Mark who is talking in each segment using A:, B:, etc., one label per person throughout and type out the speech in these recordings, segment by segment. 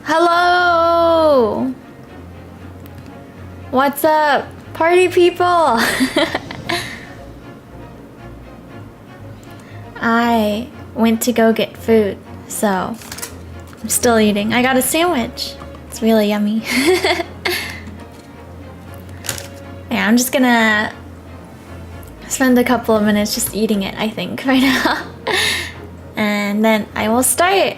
A: Hello! What's up, party people? I went to go get food, so I'm still eating. I got a sandwich. It's really yummy. Yeah, I'm just gonna spend a couple of minutes just eating it, I think, right now. And then I will start.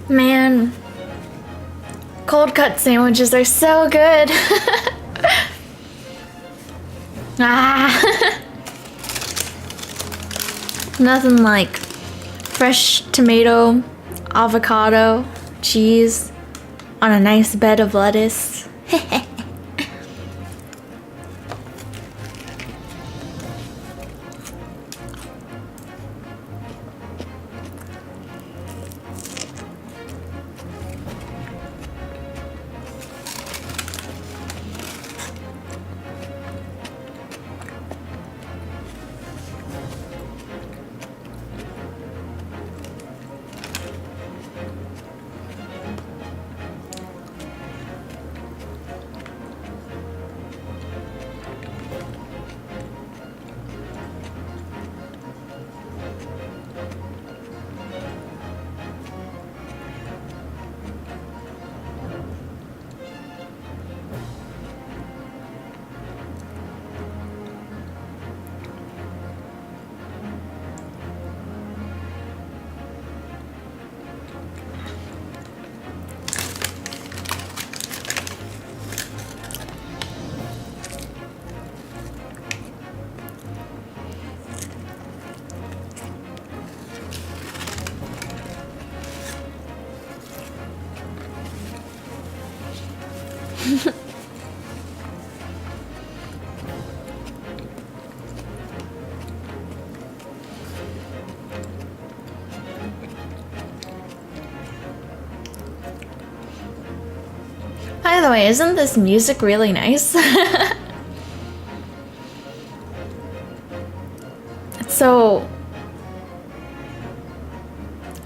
A: Man, cold cut sandwiches are so good. Ah. Nothing like fresh tomato, avocado, cheese on a nice bed of lettuce. By the way, isn't this music really nice? It's so...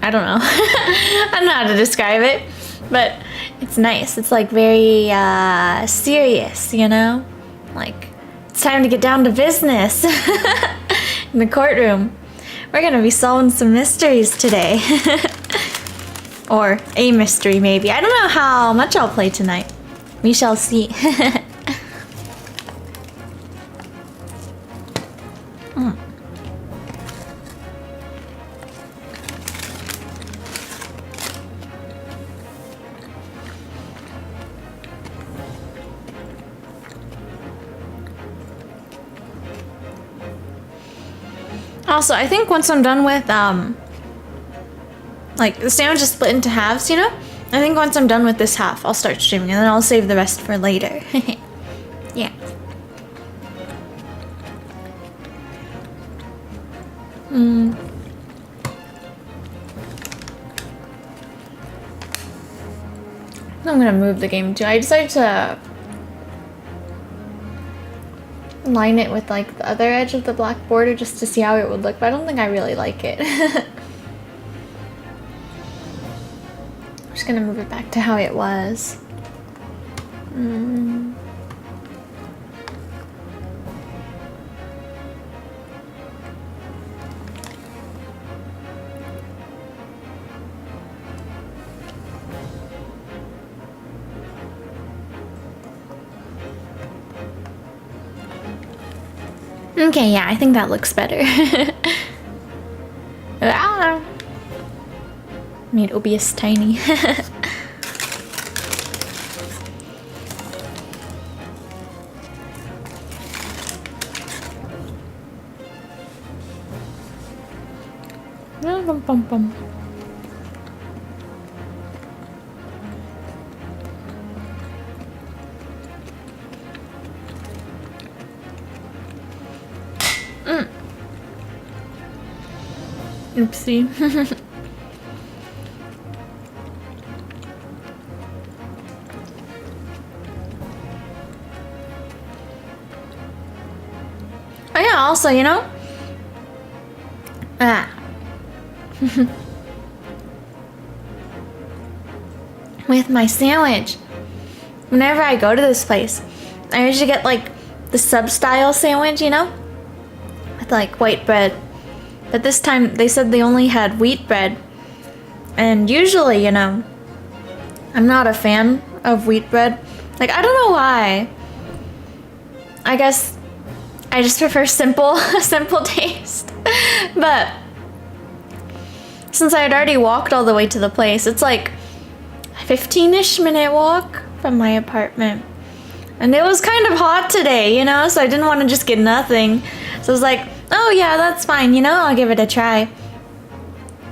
A: I don't know. I don't know how to describe it, but it's nice. It's like very serious, you know? Like, it's time to get down to business in the courtroom. We're gonna be solving some mysteries today. Or a mystery, maybe. I don't know how much I'll play tonight. We shall see. Also, I think once I'm done with, like, the sandwich is split into halves, you know? I think once I'm done with this half, I'll start streaming, and then I'll save the rest for later. Yeah. I'm gonna move the game too. I decided to line it with like the other edge of the black border just to see how it would look, but I don't think I really like it. I'm just gonna move it back to how it was. Okay, yeah, I think that looks better. Ah. Made obvious tiny. Bum, bum, bum. Oopsie. Oh yeah, also, you know? Ah. With my sandwich. Whenever I go to this place, I usually get like the sub-style sandwich, you know? With like white bread. But this time they said they only had wheat bread. And usually, you know, I'm not a fan of wheat bread. Like, I don't know why. I guess I just prefer simple, simple taste. But since I had already walked all the way to the place, it's like a 15-ish minute walk from my apartment. And it was kind of hot today, you know, so I didn't want to just get nothing. So I was like, oh yeah, that's fine, you know, I'll give it a try.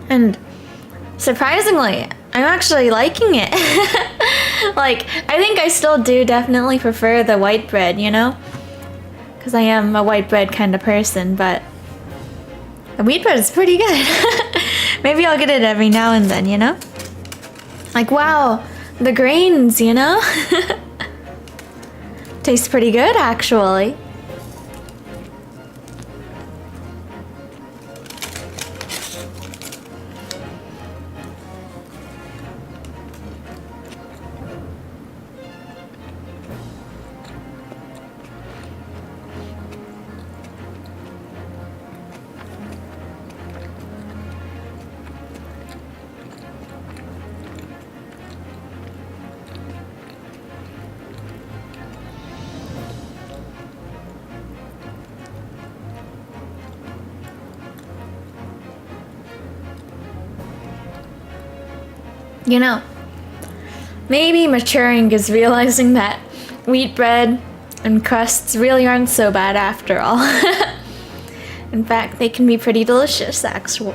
A: And surprisingly, I'm actually liking it. Like, I think I still do definitely prefer the white bread, you know? Because I am a white bread kind of person, but the wheat bread is pretty good. Maybe I'll get it every now and then, you know? Like, wow, the grains, you know? Tastes pretty good, actually. You know, maybe maturing is realizing that wheat bread and crusts really aren't so bad after all. In fact, they can be pretty delicious, actually.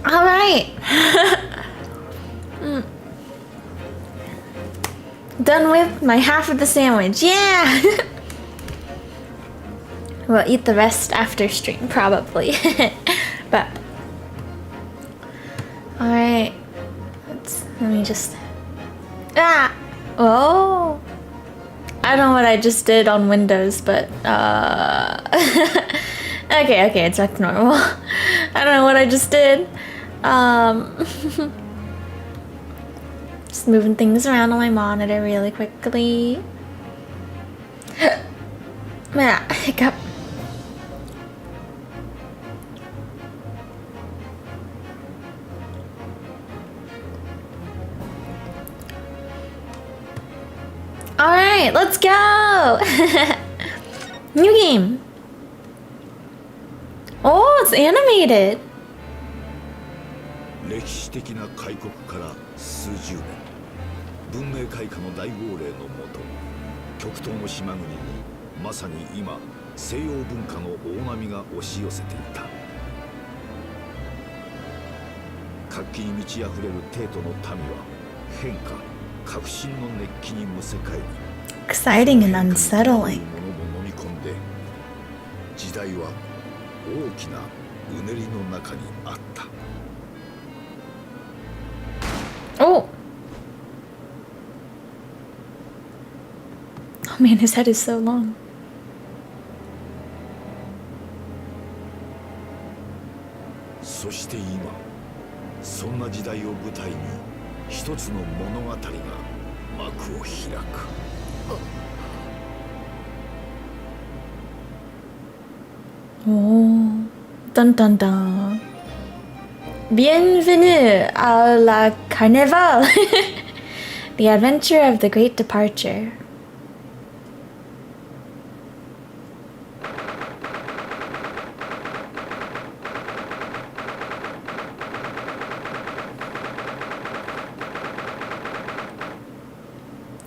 A: All right. Done with my half of the sandwich. Yeah. We'll eat the rest after stream, probably. But all right. Let me just. Oh. I don't know what I just did on Windows, but okay, it's back to normal. I don't know what I just did. Just moving things around on my monitor really quickly. Hiccup. Alright, let's go! New game. Oh, it's animated.
B: 歴史的な開国から数十年、文明開化の大号令のもと、極東の島国にまさに今西洋文化の大波が押し寄せていた。活気に満ち溢れる帝都の民は変化、革新の熱気にむせ返り、
A: Exciting and unsettling.
B: 時代は大きなうねりの中にあった。
A: Oh. Oh man, his head is so long.
B: そして今、そんな時代を舞台に一つの物語が幕を開く。
A: Oh, dun dun dun. Bienvenue à la Carnival. The adventure of the great departure.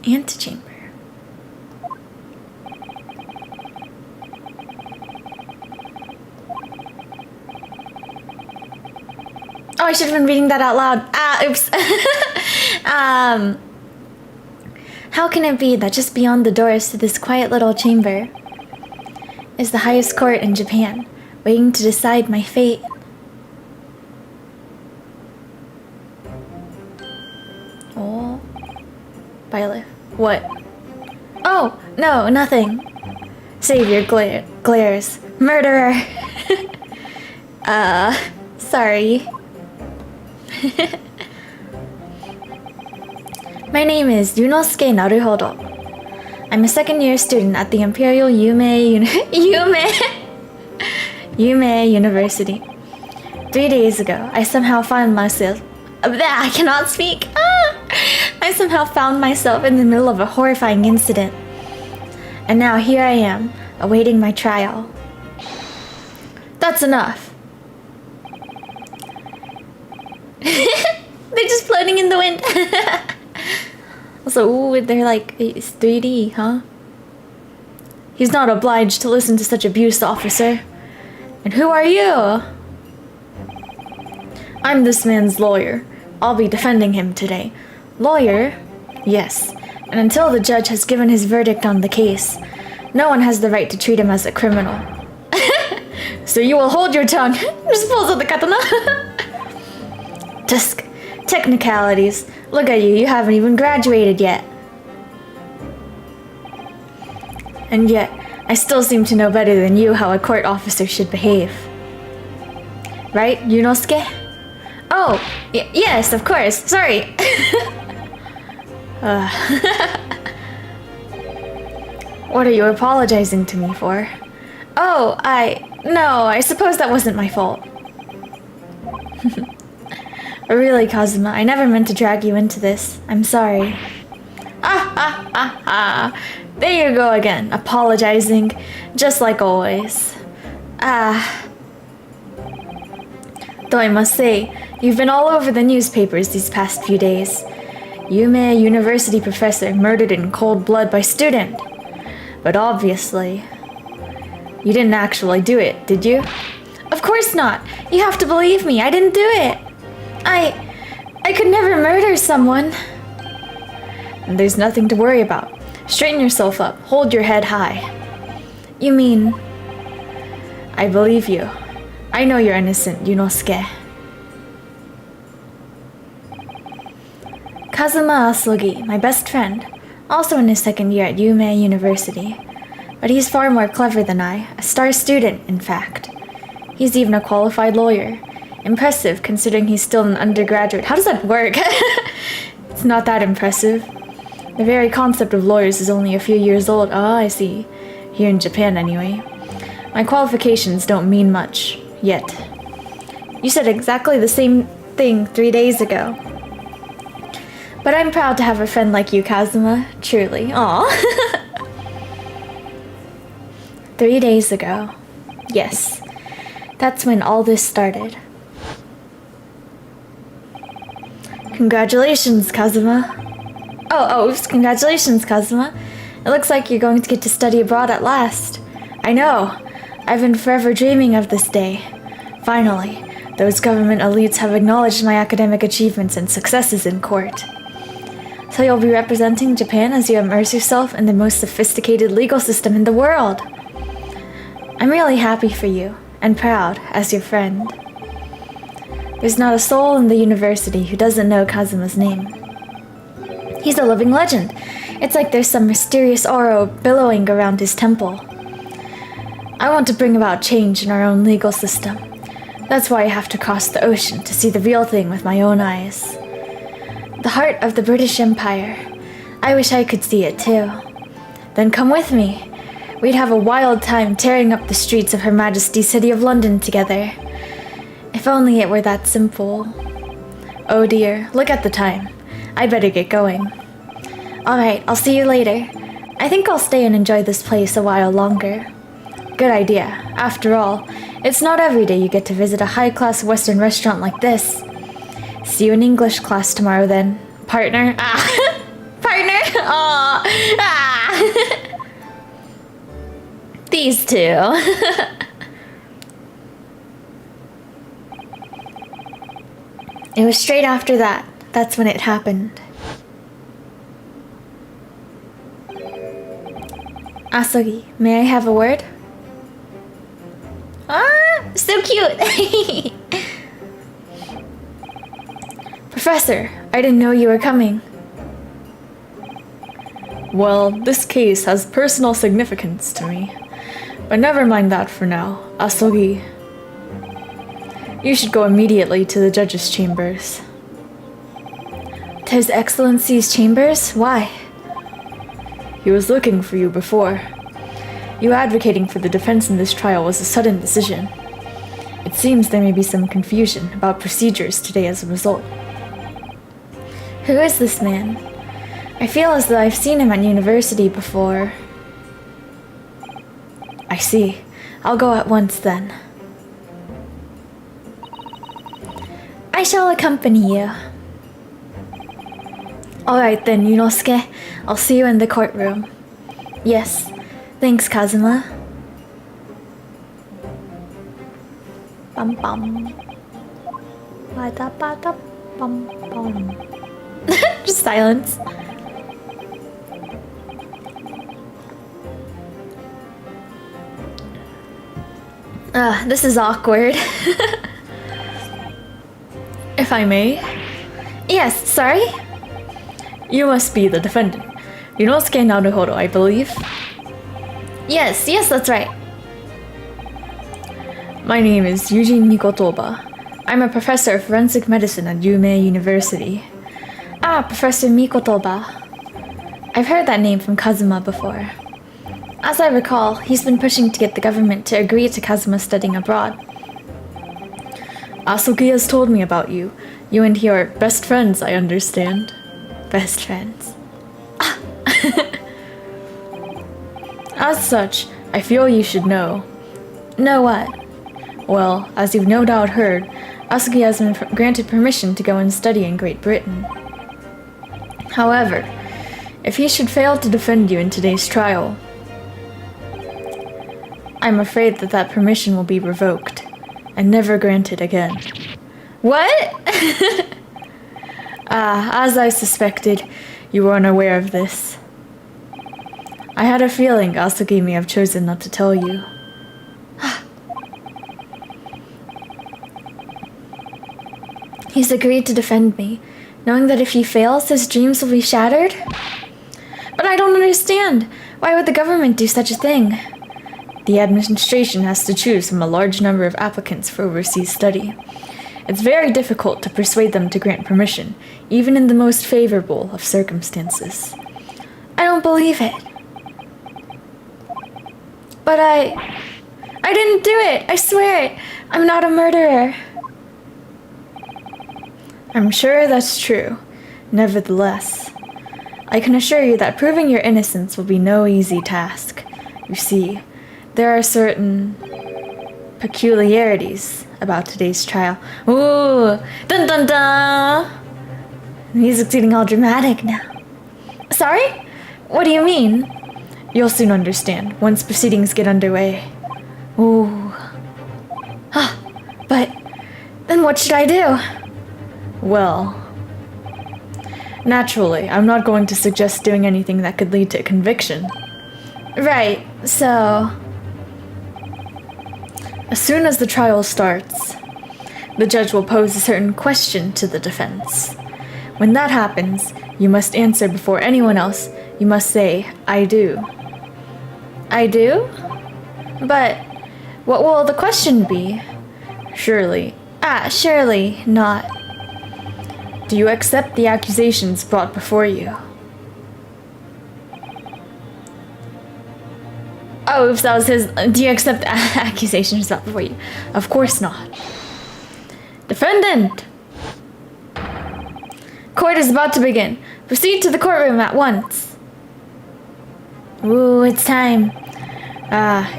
A: Antechamber. Oh, I should have been reading that out loud. Oops. How can it be that just beyond the doors to this quiet little chamber is the highest court in Japan, waiting to decide my fate? Oh. Violet. What? Oh, no, nothing. Savior glares. Murderer. Sorry. My name is Yunosuke Naruhodo. I'm a second-year student at the Imperial Yume University. 3 days ago, I somehow found myself... I cannot speak! I somehow found myself in the middle of a horrifying incident. And now here I am, awaiting my trial. That's enough. They're just floating in the wind. Also, ooh, they're like, it's 3D, huh? He's not obliged to listen to such abuse, officer. And who are you? I'm this man's lawyer. I'll be defending him today. Lawyer? Yes. And until the judge has given his verdict on the case, no one has the right to treat him as a criminal. So you will hold your tongue. Just pulls out the katana. Tusk. Technicalities. Look at you, you haven't even graduated yet. And yet, I still seem to know better than you how a court officer should behave. Right, Yunosuke? Oh, yes, of course. Sorry. What are you apologizing to me for? Oh, no, I suppose that wasn't my fault. Really, Kazuma, I never meant to drag you into this. I'm sorry. There you go again, apologizing, just like always. Though I must say, you've been all over the newspapers these past few days. Yume University professor murdered in cold blood by student. But obviously, you didn't actually do it, did you? Of course not. You have to believe me, I didn't do it. I could never murder someone.
C: There's nothing to worry about. Straighten yourself up. Hold your head high.
A: You mean...
C: I believe you. I know you're innocent, Yunosuke.
A: Kazuma Asogi, my best friend, also in his second year at Yume University. But he's far more clever than I, a star student, in fact. He's even a qualified lawyer. Impressive, considering he's still an undergraduate. How does that work?
C: It's not that impressive. The very concept of lawyers is only a few years old. Oh, I see. Here in Japan, anyway. My qualifications don't mean much. Yet.
A: You said exactly the same thing 3 days ago. But I'm proud to have a friend like you, Kazuma. Truly. Aw. 3 days ago. Yes. That's when all this started.
C: Congratulations, Kazuma.
A: Oops. Congratulations, Kazuma. It looks like you're going to get to study abroad at last.
C: I know. I've been forever dreaming of this day. Finally, those government elites have acknowledged my academic achievements and successes in court.
A: So you'll be representing Japan as you immerse yourself in the most sophisticated legal system in the world. I'm really happy for you, and proud as your friend. There's not a soul in the university who doesn't know Kazuma's name. He's a living legend. It's like there's some mysterious aura billowing around his temple. I want to bring about change in our own legal system. That's why I have to cross the ocean to see the real thing with my own eyes. The heart of the British Empire. I wish I could see it too. Then come with me. We'd have a wild time tearing up the streets of Her Majesty's City of London together. If only it were that simple.
C: Oh dear, look at the time. I better get going.
A: Alright, I'll see you later. I think I'll stay and enjoy this place a while longer.
C: Good idea. After all, it's not every day you get to visit a high-class Western restaurant like this. See you in English class tomorrow then, partner.
A: Ah. Partner? Aw. Ah. These two.
C: It was straight after that. That's when it happened. Asogi, may I have a word?
A: Ah, so cute.
C: Professor, I didn't know you were coming. Well, this case has personal significance to me. But never mind that for now. Asogi, you should go immediately to the judge's chambers.
A: To His Excellency's chambers? Why?
C: He was looking for you before. You advocating for the defense in this trial was a sudden decision. It seems there may be some confusion about procedures today as a result.
A: Who is this man? I feel as though I've seen him at university before.
C: I see. I'll go at once then.
A: I shall accompany you.
C: Alright then, Yunosuke. I'll see you in the courtroom.
A: Yes. Thanks, Kazuma.
C: Bum bum. Bada bada bum bum.
A: Just silence.
C: This is awkward. If I may?
A: Yes, sorry?
C: You must be the defendant. Yunosuke Naruhodo, I believe.
A: Yes, that's right.
C: My name is Yuji Mikotoba. I'm a professor of forensic medicine at Yume University.
A: Ah, Professor Mikotoba. I've heard that name from Kazuma before. As I recall, he's been pushing to get the government to agree to Kazuma studying abroad.
C: Asogi has told me about you. You and he are best friends, I understand.
A: Best friends.
C: As such, I feel you should know.
A: Know what?
C: Well, as you've no doubt heard, Asogi has been granted permission to go and study in Great Britain. However, if he should fail to defend you in today's trial, I'm afraid that permission will be revoked and never granted again.
A: What?
C: As I suspected, you were unaware of this. I had a feeling Asugi may have chosen not to tell you.
A: He's agreed to defend me, knowing that if he fails, his dreams will be shattered? But I don't understand. Why would the government do such a thing?
C: The administration has to choose from a large number of applicants for overseas study. It's very difficult to persuade them to grant permission, even in the most favorable of circumstances.
A: I don't believe it. But I didn't do it. I swear it. I'm not a murderer.
C: I'm sure that's true. Nevertheless, I can assure you that proving your innocence will be no easy task. You see, there are certain peculiarities about today's trial.
A: Ooh, dun dun dun! Music's getting all dramatic now. Sorry? What do you mean?
C: You'll soon understand once proceedings get underway.
A: Ooh. But then what should I do?
C: Well, naturally, I'm not going to suggest doing anything that could lead to a conviction.
A: Right, so...
C: As soon as the trial starts, the judge will pose a certain question to the defense. When that happens, you must answer before anyone else. You must say, I do.
A: I do? But what will the question be?
C: Surely.
A: Surely not.
C: Do you accept the accusations brought before you?
A: Oh, if that was his... Do you accept accusations brought before you?
C: Of course not.
A: Defendant! Court is about to begin. Proceed to the courtroom at once. Ooh, it's time.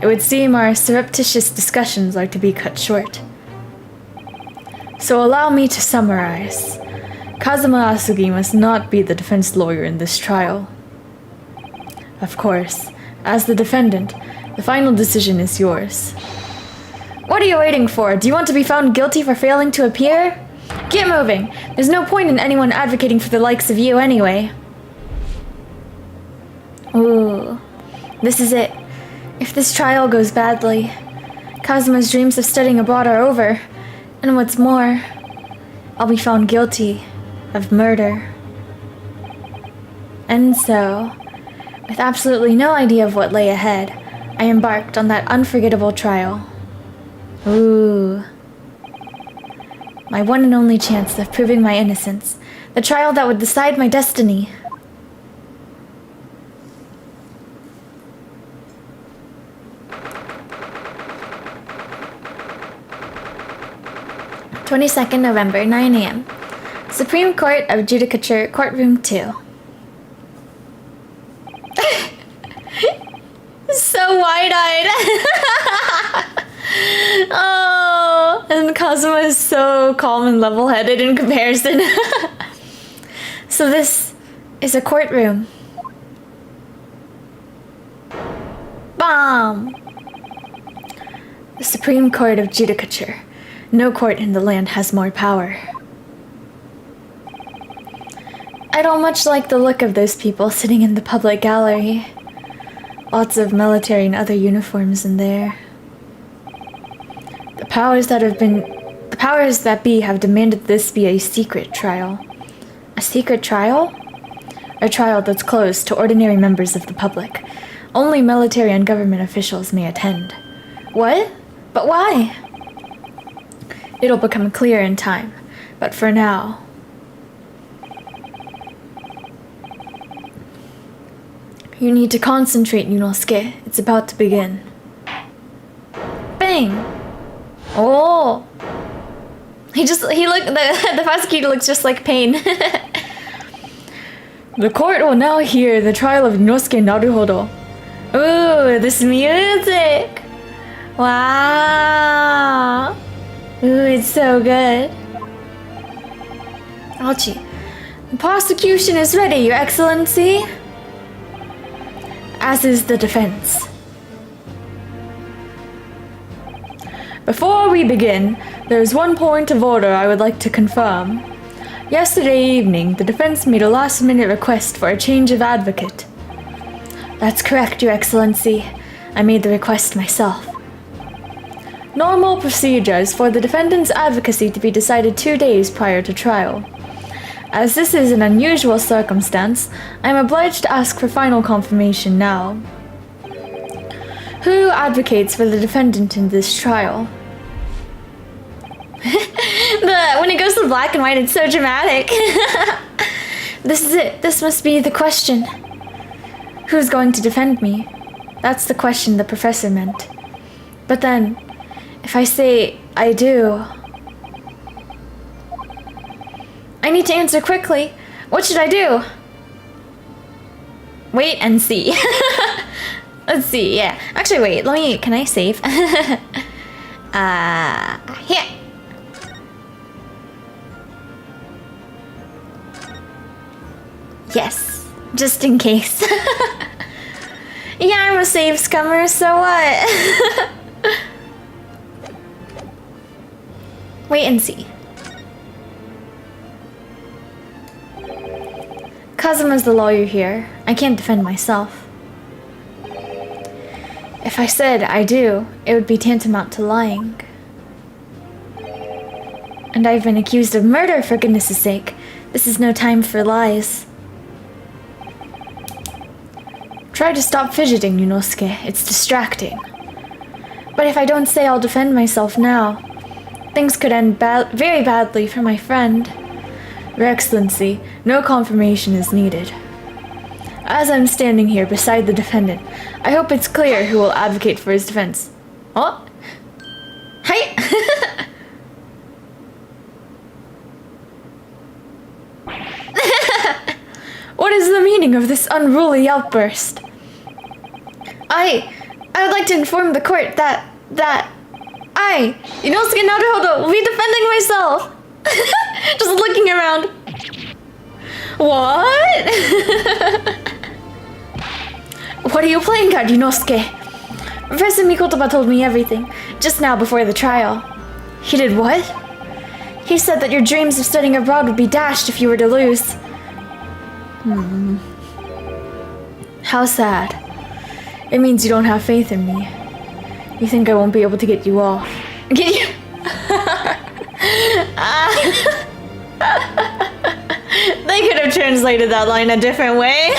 C: It would seem our surreptitious discussions are to be cut short. So allow me to summarize. Kazuma Asugi must not be the defense lawyer in this trial. Of course, as the defendant, the final decision is yours.
A: What are you waiting for? Do you want to be found guilty for failing to appear? Get moving. There's no point in anyone advocating for the likes of you anyway. Ooh, this is it. If this trial goes badly, Kazuma's dreams of studying abroad are over. And what's more, I'll be found guilty of murder. And so, with absolutely no idea of what lay ahead, I embarked on that unforgettable trial. Ooh. My one and only chance of proving my innocence. The trial that would decide my destiny. November 22nd, 9 a.m. Supreme Court of Judicature, Courtroom 2. So wide-eyed. Oh, and Kazuma is so calm and level-headed in comparison. So this is a courtroom. Bomb! The Supreme Court of Judicature. No court in the land has more power. I don't much like the look of those people sitting in the public gallery. Lots of military and other uniforms in there. The powers that be have demanded this be a secret trial. A secret trial? A trial that's closed to ordinary members of the public. Only military and government officials may attend. What? But why? It'll become clear in time, but for now... You need to concentrate, Yunosuke. It's about to begin. Bang! Oh! The prosecutor looks just like Pain.
C: The court will now hear the trial of Yunosuke Naruhodo.
A: Ooh, this music! Wow! Ooh, it's so good. Ouchie. The prosecution is ready, Your Excellency. As is the defense.
C: Before we begin, there's one point of order I would like to confirm. Yesterday evening, the defense made a last-minute request for a change of advocate.
A: That's correct, Your Excellency. I made the request myself.
C: Normal procedure is for the defendant's advocacy to be decided 2 days prior to trial. As this is an unusual circumstance, I am obliged to ask for final confirmation now. Who advocates for the defendant in this trial?
A: When it goes to black and white, it's so dramatic. This is it. This must be the question.
C: Who's going to defend me? That's the question the professor meant. But then, if I say I do...
A: I need to answer quickly. What should I do? Wait and see. Let's see, yeah. Actually, wait, can I save? Here. Yes, just in case. Yeah, I'm a save scummer, so what? Wait and see.
C: Kazuma's the lawyer here. I can't defend myself. If I said I do, it would be tantamount to lying. And I've been accused of murder, for goodness' sake. This is no time for lies. Try to stop fidgeting, Yunosuke. It's distracting. But if I don't say I'll defend myself now, things could end very badly for my friend. Your Excellency, no confirmation is needed. As I'm standing here beside the defendant, I hope it's clear who will advocate for his defense.
A: Oh? Hi!
C: What is the meaning of this unruly outburst?
A: I would like to inform the court that I, Inosuke Naruhodo, will be defending myself. Just looking around. What?
C: What are you playing at, Yunosuke? Professor Mikotoba told me everything, just now before the trial. He did what? He said that your dreams of studying abroad would be dashed if you were to lose. How sad. It means you don't have faith in me. You think I won't be able to get you off.
A: Get you? They could have translated that line a different way.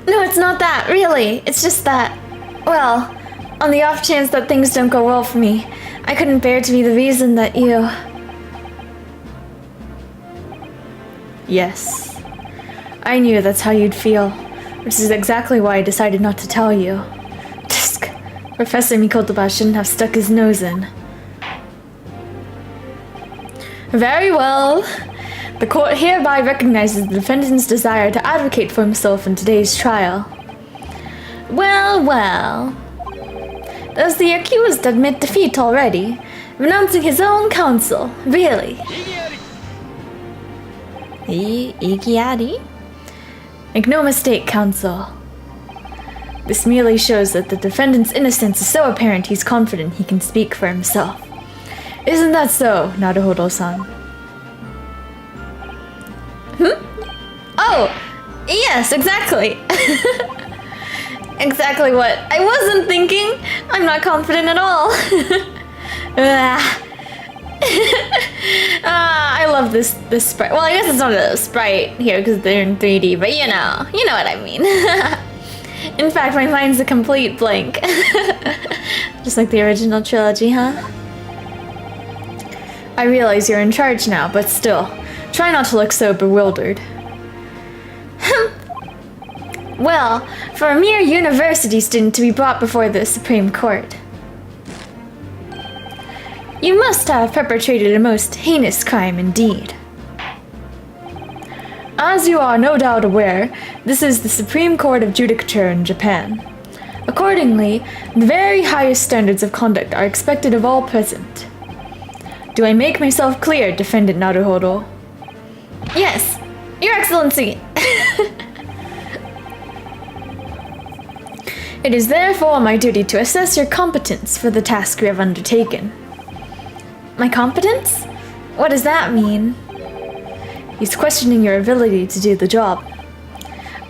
A: No, it's not that, really. It's just that, well, on the off chance that things don't go well for me, I couldn't bear to be the reason that you...
C: Yes. I knew that's how you'd feel, which is exactly why I decided not to tell you. Tsk. Professor Mikotoba shouldn't have stuck his nose in. Very well. The court hereby recognizes the defendant's desire to advocate for himself in today's trial.
A: Well, well. Does the accused admit defeat already? Renouncing his own counsel, really? Ikiari?
C: Make no mistake, counsel. This merely shows that the defendant's innocence is so apparent he's confident he can speak for himself. Isn't that so, Naruhodo-san?
A: Oh, yes, exactly. Exactly what I wasn't thinking. I'm not confident at all. I love this sprite. Well, I guess it's not a sprite here because they're in 3D, but you know what I mean. In fact, my mind's a complete blank. Just like the original trilogy, huh?
C: I realize you're in charge now, but still, try not to look so bewildered.
A: Well, for a mere university student to be brought before the Supreme Court, you must have perpetrated a most heinous crime indeed.
C: As you are no doubt aware, this is the Supreme Court of Judicature in Japan. Accordingly, the very highest standards of conduct are expected of all present. Do I make myself clear, Defendant Naruhodo?
A: Yes, you Your Excellency!
C: It is therefore my duty to assess your competence for the task you have undertaken.
A: My competence? What does that mean?
C: He's questioning your ability to do the job.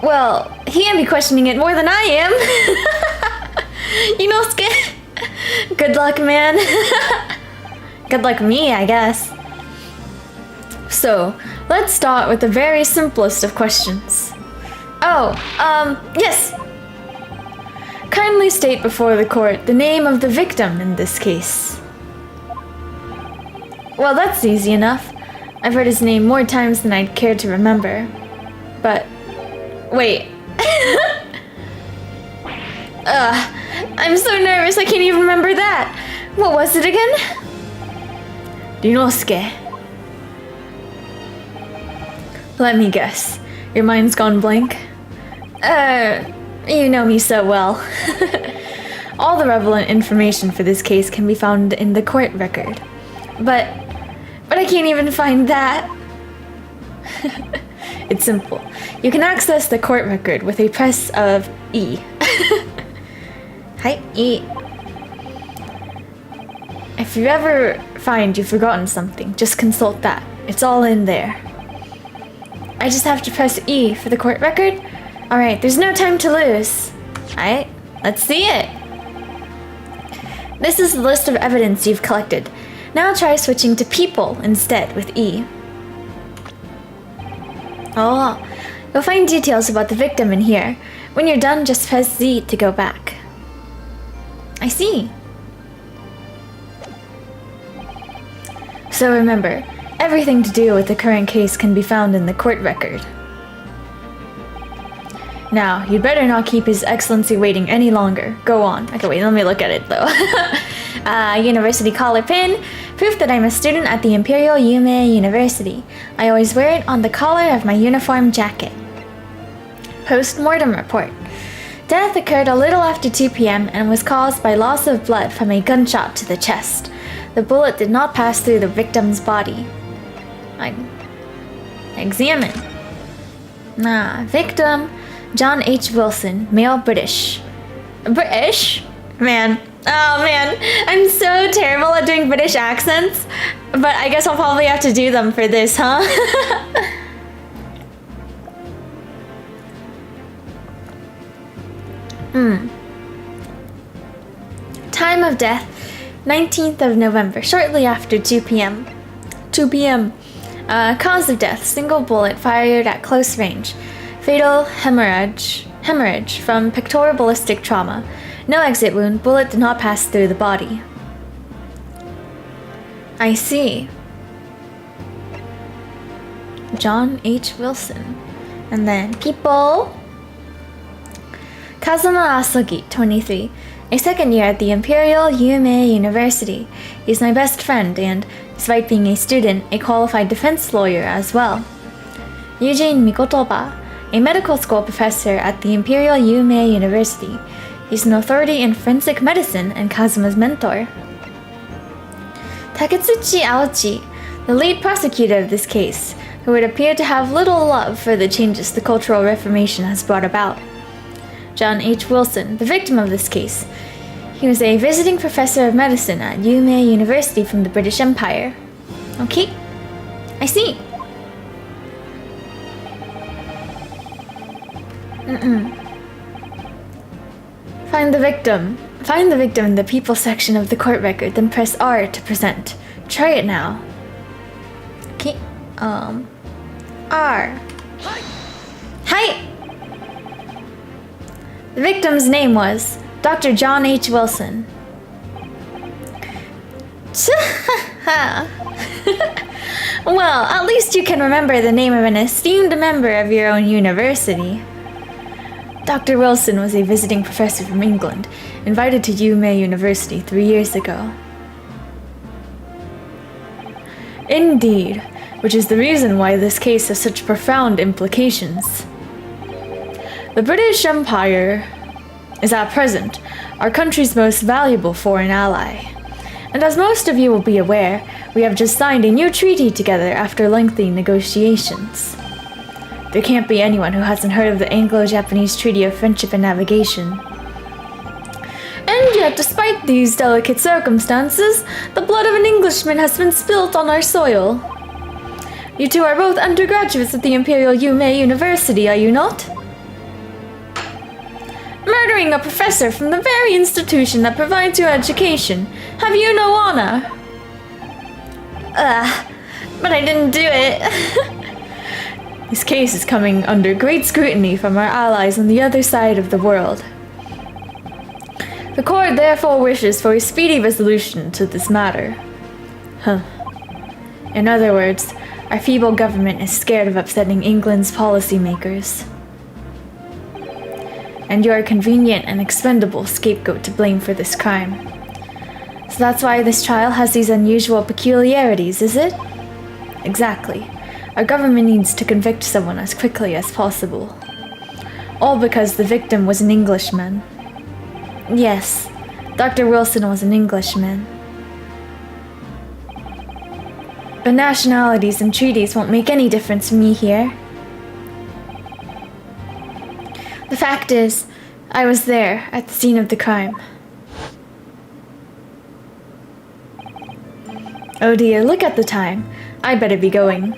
A: Well, he can't be questioning it more than I am. Inosuke. Good luck, man. Good luck me, I guess.
C: So, let's start with the very simplest of questions.
A: Oh, yes.
C: Kindly state before the court the name of the victim in this case.
A: Well, that's easy enough. I've heard his name more times than I'd care to remember. But, wait. I'm so nervous I can't even remember that. What was it again?
C: Ryunosuke. Let me guess. Your mind's gone blank?
A: You know me so well.
C: All the relevant information for this case can be found in the court record.
A: But I can't even find that.
C: It's simple. You can access the court record with a press of E.
A: Hi, E.
C: If you ever find you've forgotten something, just consult that. It's all in there.
A: I just have to press E for the court record? Alright, there's no time to lose. Alright, let's see it. This is the list of evidence you've collected. Now try switching to people instead with E. Oh, you'll find details about the victim in here. When you're done, just press Z to go back. I see.
C: So remember, everything to do with the current case can be found in the court record. Now, you'd better not keep His Excellency waiting any longer. Go on.
A: Okay, wait, let me look at it though. University collar pin. Proof that I'm a student at the Imperial Yume University. I always wear it on the collar of my uniform jacket. Post-mortem report. Death occurred a little after 2 p.m. and was caused by loss of blood from a gunshot to the chest. The bullet did not pass through the victim's body. Examine. Victim, John H. Wilson, male British. British? Man. Oh man, I'm so terrible at doing British accents, but I guess I'll probably have to do them for this, huh? Time of death, 19th of November, shortly after 2 p.m. 2 p.m. Cause of death, single bullet fired at close range. Fatal hemorrhage from pectoral ballistic trauma. No exit wound, bullet did not pass through the body. I see. John H. Wilson. And then people. Kazuma Asogi, 23. A second year at the Imperial Yume University. He's my best friend and, despite being a student, a qualified defense lawyer as well. Eugene Mikotoba, a medical school professor at the Imperial Yume University. He's an authority in forensic medicine and Kazuma's mentor. Taketsuchi Aochi, the lead prosecutor of this case, who would appear to have little love for the changes the Cultural Reformation has brought about. John H. Wilson, the victim of this case. He was a visiting professor of medicine at Yume University from the British Empire. Okay, I see. Find the victim. Find the victim in the people section of the court record, then press R to present. Try it now. Okay, R. Hi! The victim's name was Dr. John H. Wilson. Well, at least you can remember the name of an esteemed member of your own university. Dr. Wilson was a visiting professor from England, invited to Yume University 3 years ago.
C: Indeed, which is the reason why this case has such profound implications. The British Empire is at present our country's most valuable foreign ally. And as most of you will be aware, we have just signed a new treaty together after lengthy negotiations. There can't be anyone who hasn't heard of the Anglo-Japanese Treaty of Friendship and Navigation.
A: And yet, despite these delicate circumstances, the blood of an Englishman has been spilt on our soil. You two are both undergraduates at the Imperial Yume University, are you not? Murdering a professor from the very institution that provides your education. Have you no honor? But I didn't do it.
C: This case is coming under great scrutiny from our allies on the other side of the world. The court therefore wishes for a speedy resolution to this matter. In other words, our feeble government is scared of upsetting England's policymakers. And you're a convenient and expendable scapegoat to blame for this crime. So that's why this trial has these unusual peculiarities, is it? Exactly. Our government needs to convict someone as quickly as possible. All because the victim was an Englishman.
A: Yes, Dr. Wilson was an Englishman.
C: But nationalities and treaties won't make any difference for me here.
A: The fact is, I was there at the scene of the crime.
C: Oh dear, look at the time. I'd better be going.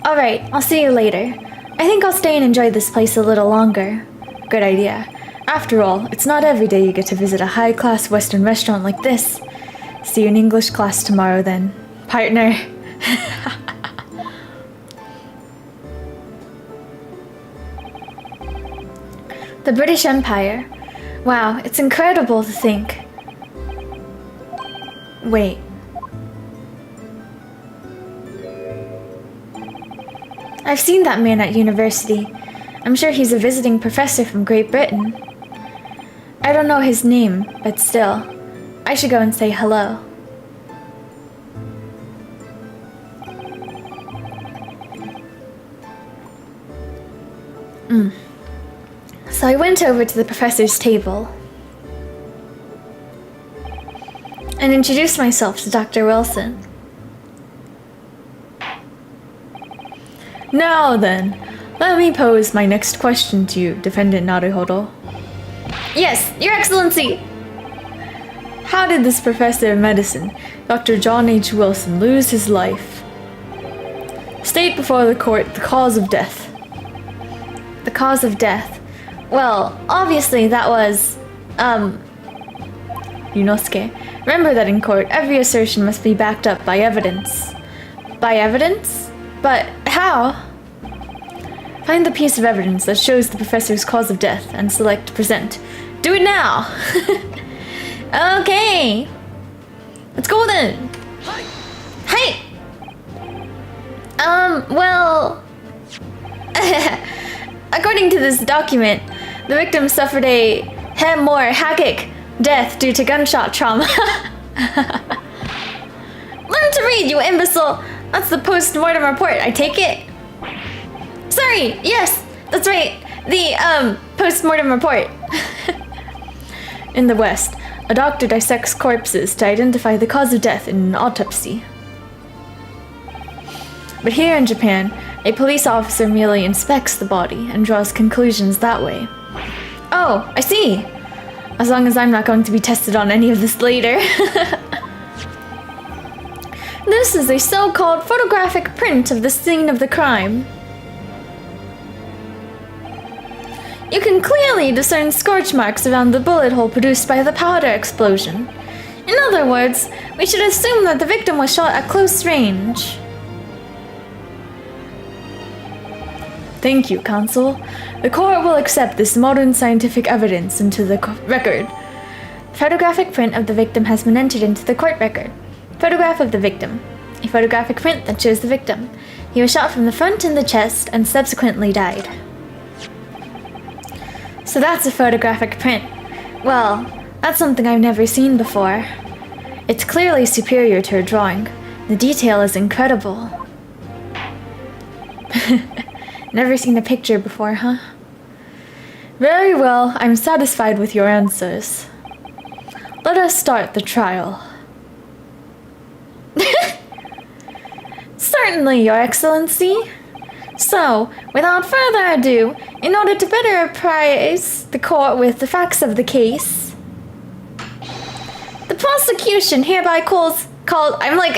A: Alright, I'll see you later. I think I'll stay and enjoy this place a little longer.
C: Good idea. After all, it's not every day you get to visit a high-class Western restaurant like this. See you in English class tomorrow then, partner.
A: The British Empire. Wow, it's incredible to think.
C: Wait.
A: I've seen that man at university. I'm sure he's a visiting professor from Great Britain. I don't know his name, but still, I should go and say hello. So I went over to the professor's table and introduced myself to Dr. Wilson.
C: Now then, let me pose my next question to you, Defendant Naruhodo.
A: Yes, Your Excellency!
C: How did this professor of medicine, Dr. John H. Wilson, lose his life? State before the court the cause of death.
A: The cause of death? Well, obviously that was,
C: Yunosuke, remember that in court, every assertion must be backed up by evidence.
A: By evidence? But how?
C: Find the piece of evidence that shows the professor's cause of death and select present.
A: Do it now! Okay! Let's go then! Hey! Well... According to this document, the victim suffered a hemorrhagic death due to gunshot trauma. Learn to read, you imbecile! That's the post-mortem report, I take it? Sorry, yes, that's right. The, post-mortem report.
C: In the West, a doctor dissects corpses to identify the cause of death in an autopsy. But here in Japan, a police officer merely inspects the body and draws conclusions that way.
A: Oh, I see.
C: As long as I'm not going to be tested on any of this later.
A: This is a so-called photographic print of the scene of the crime. You can clearly discern scorch marks around the bullet hole produced by the powder explosion. In other words, we should assume that the victim was shot at close range.
C: Thank you, Counsel. The court will accept this modern scientific evidence into the record.
A: Photographic print of the victim has been entered into the court record. Photograph of the victim. A photographic print that shows the victim. He was shot from the front in the chest and subsequently died. So that's a photographic print. Well, that's something I've never seen before. It's clearly superior to a drawing. The detail is incredible. Never seen a picture before, huh?
C: Very well, I'm satisfied with your answers. Let us start the trial.
A: Certainly, Your Excellency. So, without further ado, in order to better apprise the court with the facts of the case, the prosecution hereby I'm like,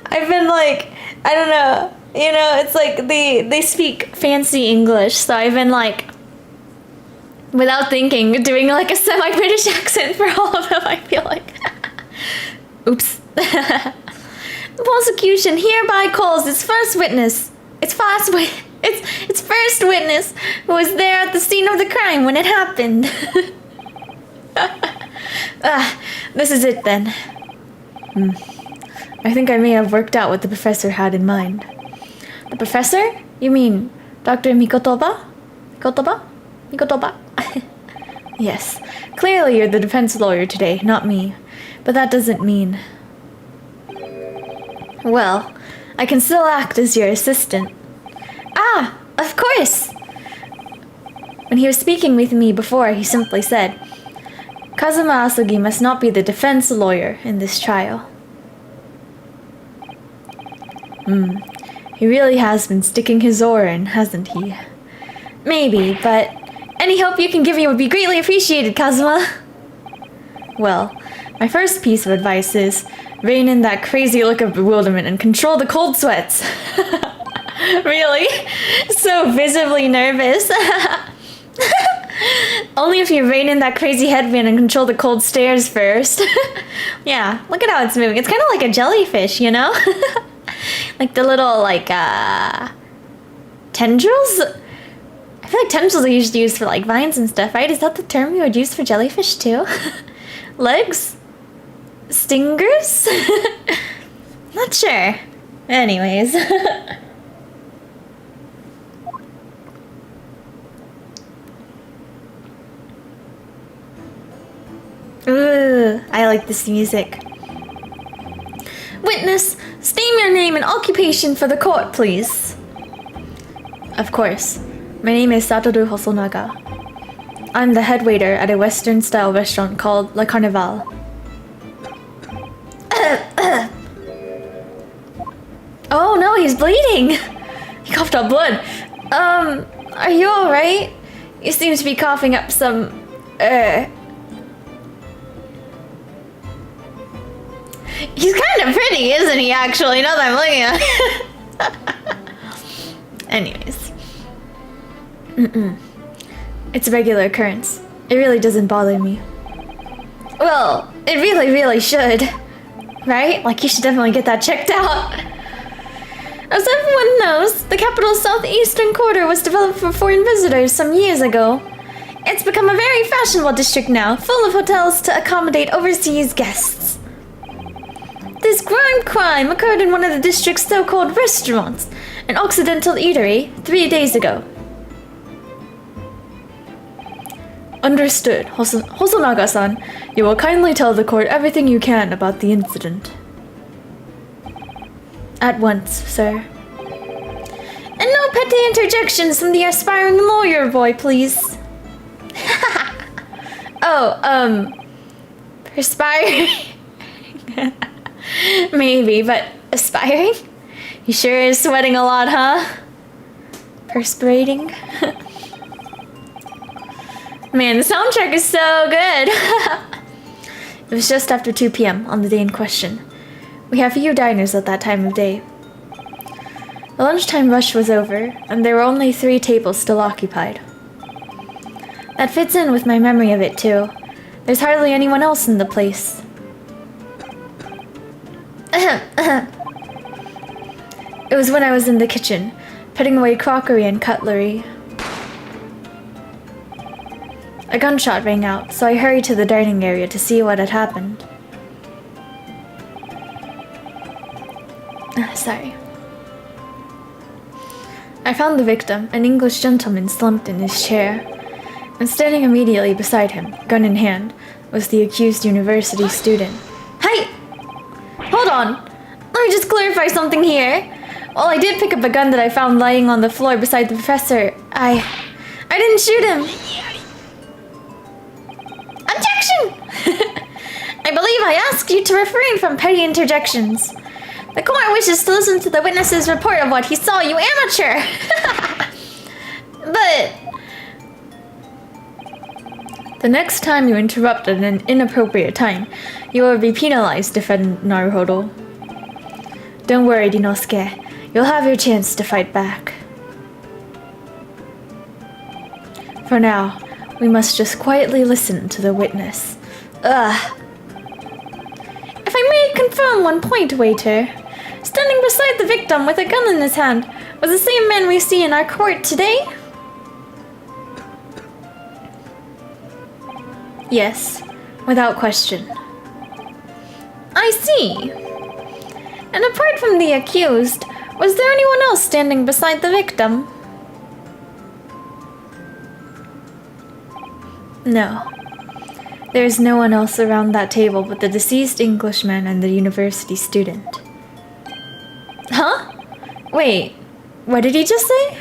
A: I've been like, I don't know, you know, it's like they speak fancy English, so I've been like, without thinking, doing like a semi-British accent for all of them, I feel like. Oops. The prosecution hereby calls its first witness, its first witness who was there at the scene of the crime when it happened. This is it then.
C: I think I may have worked out what the professor had in mind.
A: The professor? You mean Dr. Mikotoba? Mikotoba?
C: Yes. Clearly you're the defense lawyer today, not me. But that doesn't mean...
A: Well, I can still act as your assistant. Ah, of course! When he was speaking with me before, he simply said, Kazuma Asogi must not be the defense lawyer in this trial.
C: He really has been sticking his oar in, hasn't he?
A: Maybe, but any help you can give me would be greatly appreciated, Kazuma.
C: Well, my first piece of advice is rein in that crazy look of bewilderment and control the cold sweats.
A: Really? So visibly nervous. Only if you rein in that crazy headband and control the cold stares first. Yeah, look at how it's moving. It's kind of like a jellyfish, you know? Like the little, like, tendrils? I feel like tendrils are usually used for, like, vines and stuff, right? Is that the term you would use for jellyfish, too? Legs? Stingers? Not sure. Anyways. Ooh, I like this music. Witness, state your name and occupation for the court, please.
C: Of course. My name is Satoru Hosonaga. I'm the head waiter at a Western-style restaurant called La Carnival.
A: Oh no, he's bleeding! He coughed up blood. Are you alright? You seem to be coughing up some... He's kind of pretty, isn't he, actually, now that I'm looking at it. Anyways.
C: It's a regular occurrence. It really doesn't bother me.
A: Well, it really, really should. Right? Like, you should definitely get that checked out. As everyone knows, the capital's southeastern quarter was developed for foreign visitors some years ago. It's become a very fashionable district now, full of hotels to accommodate overseas guests. This crime occurred in one of the district's so-called restaurants, an Occidental eatery, 3 days ago.
C: Understood, Hosonaga-san. You will kindly tell the court everything you can about the incident. At once, sir.
A: And no petty interjections from the aspiring lawyer boy, please. Perspiring? Maybe, but aspiring? He sure is sweating a lot, huh? Perspirating? Man, the soundtrack is so good!
C: It was just after 2 p.m. on the day in question. We have few diners at that time of day. The lunchtime rush was over, and there were only 3 tables still occupied.
A: That fits in with my memory of it, too. There's hardly anyone else in the place.
C: It was when I was in the kitchen, putting away crockery and cutlery. A gunshot rang out, so I hurried to the dining area to see what had happened.
A: Sorry.
C: I found the victim, an English gentleman slumped in his chair, and standing immediately beside him, gun in hand, was the accused university student.
A: Hey! Hold on! Let me just clarify something here. While I did pick up a gun that I found lying on the floor beside the professor, I didn't shoot him. Objection! I believe I asked you to refrain from petty interjections. The court wishes to listen to the witness's report of what he saw, you amateur! But...
C: The next time you interrupt at an inappropriate time, you will be penalized, defended Naruhodo. Don't worry, Inosuke. You'll have your chance to fight back. For now, we must just quietly listen to the witness.
A: Ugh. If I may confirm one point, waiter. Standing beside the victim with a gun in his hand was the same man we see in our court today?
C: Yes, without question.
A: I see. And apart from the accused, was there anyone else standing beside the victim?
C: No. There is no one else around that table but the deceased Englishman and the university student.
A: Huh? Wait, what did he just say?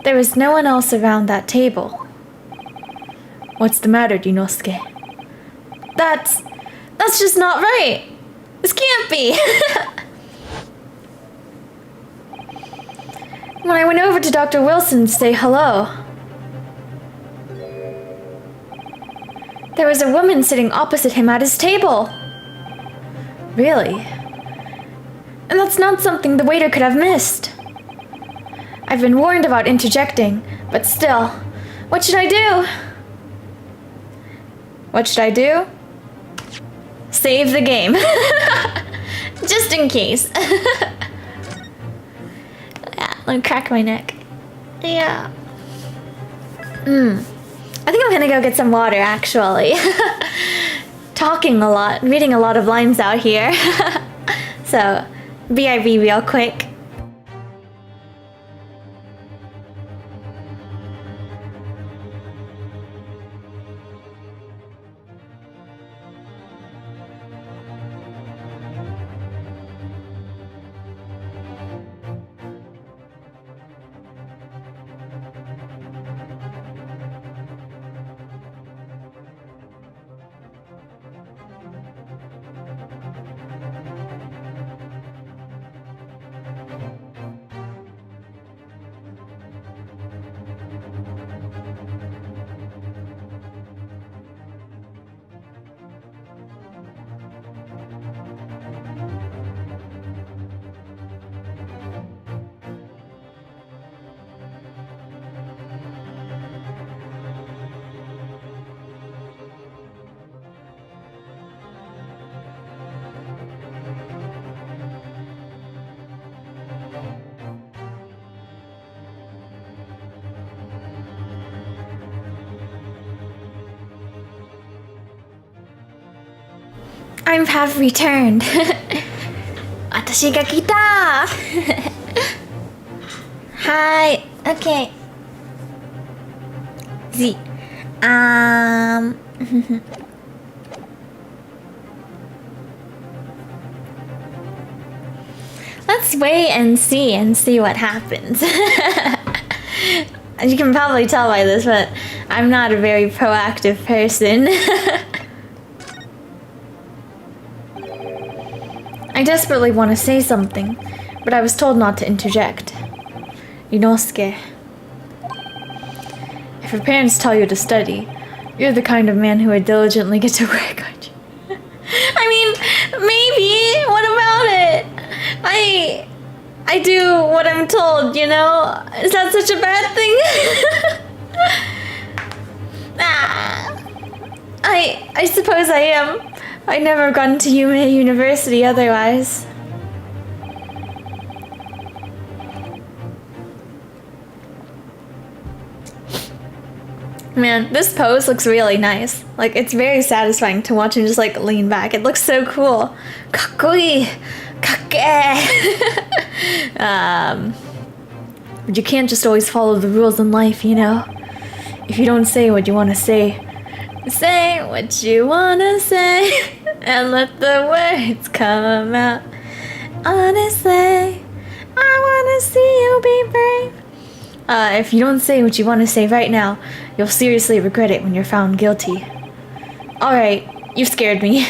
C: There was no one else around that table. What's the matter, Inosuke?
A: That's just not right. This can't be.
C: When I went over to Dr. Wilson to say hello, there was a woman sitting opposite him at his table.
A: Really?
C: And that's not something the waiter could have missed. I've been warned about interjecting, but still, what should I do?
A: What should I do? Save the game. Just in case. Yeah, let me crack my neck. Yeah. I think I'm gonna go get some water, actually. Talking a lot, reading a lot of lines out here. So, BRB real quick. I have returned. 私が来た。はい、OK。Z。Let's wait and see what happens. You can probably tell by this, but I'm not a very proactive person. I desperately want to say something, but I was told not to interject. Inosuke, if your parents tell you to study, you're the kind of man who would diligently get to work, aren't you? I mean, maybe. What about it? I do what I'm told, you know? Is that such a bad thing? I suppose I am. I'd never have gone to Yume University otherwise. Man, this pose looks really nice. Like, it's very satisfying to watch him just like lean back. It looks so cool. Kakkoi! Kakke!
C: But you can't just always follow the rules in life, you know? If you don't say what you want to say,
A: say what you wanna say and let the words come out. Honestly, I wanna see you be brave.
C: If you don't say what you want to say right now, you'll seriously regret it when you're found guilty.
A: Alright, you've scared me.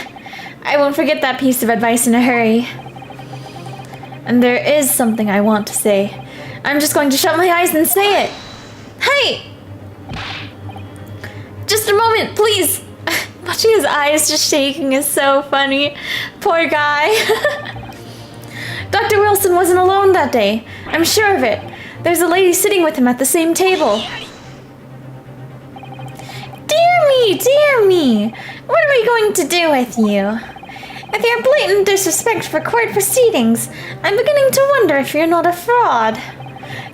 A: I won't forget that piece of advice in a hurry. And there is something I want to say. I'm just going to shut my eyes and say it. Hey! Just a moment, please. Watching his eyes just shaking is so funny. Poor guy. Dr. Wilson wasn't alone that day. I'm sure of it. There's a lady sitting with him at the same table. Dear me. What are we going to do with you? With your blatant disrespect for court proceedings, I'm beginning to wonder if you're not a fraud.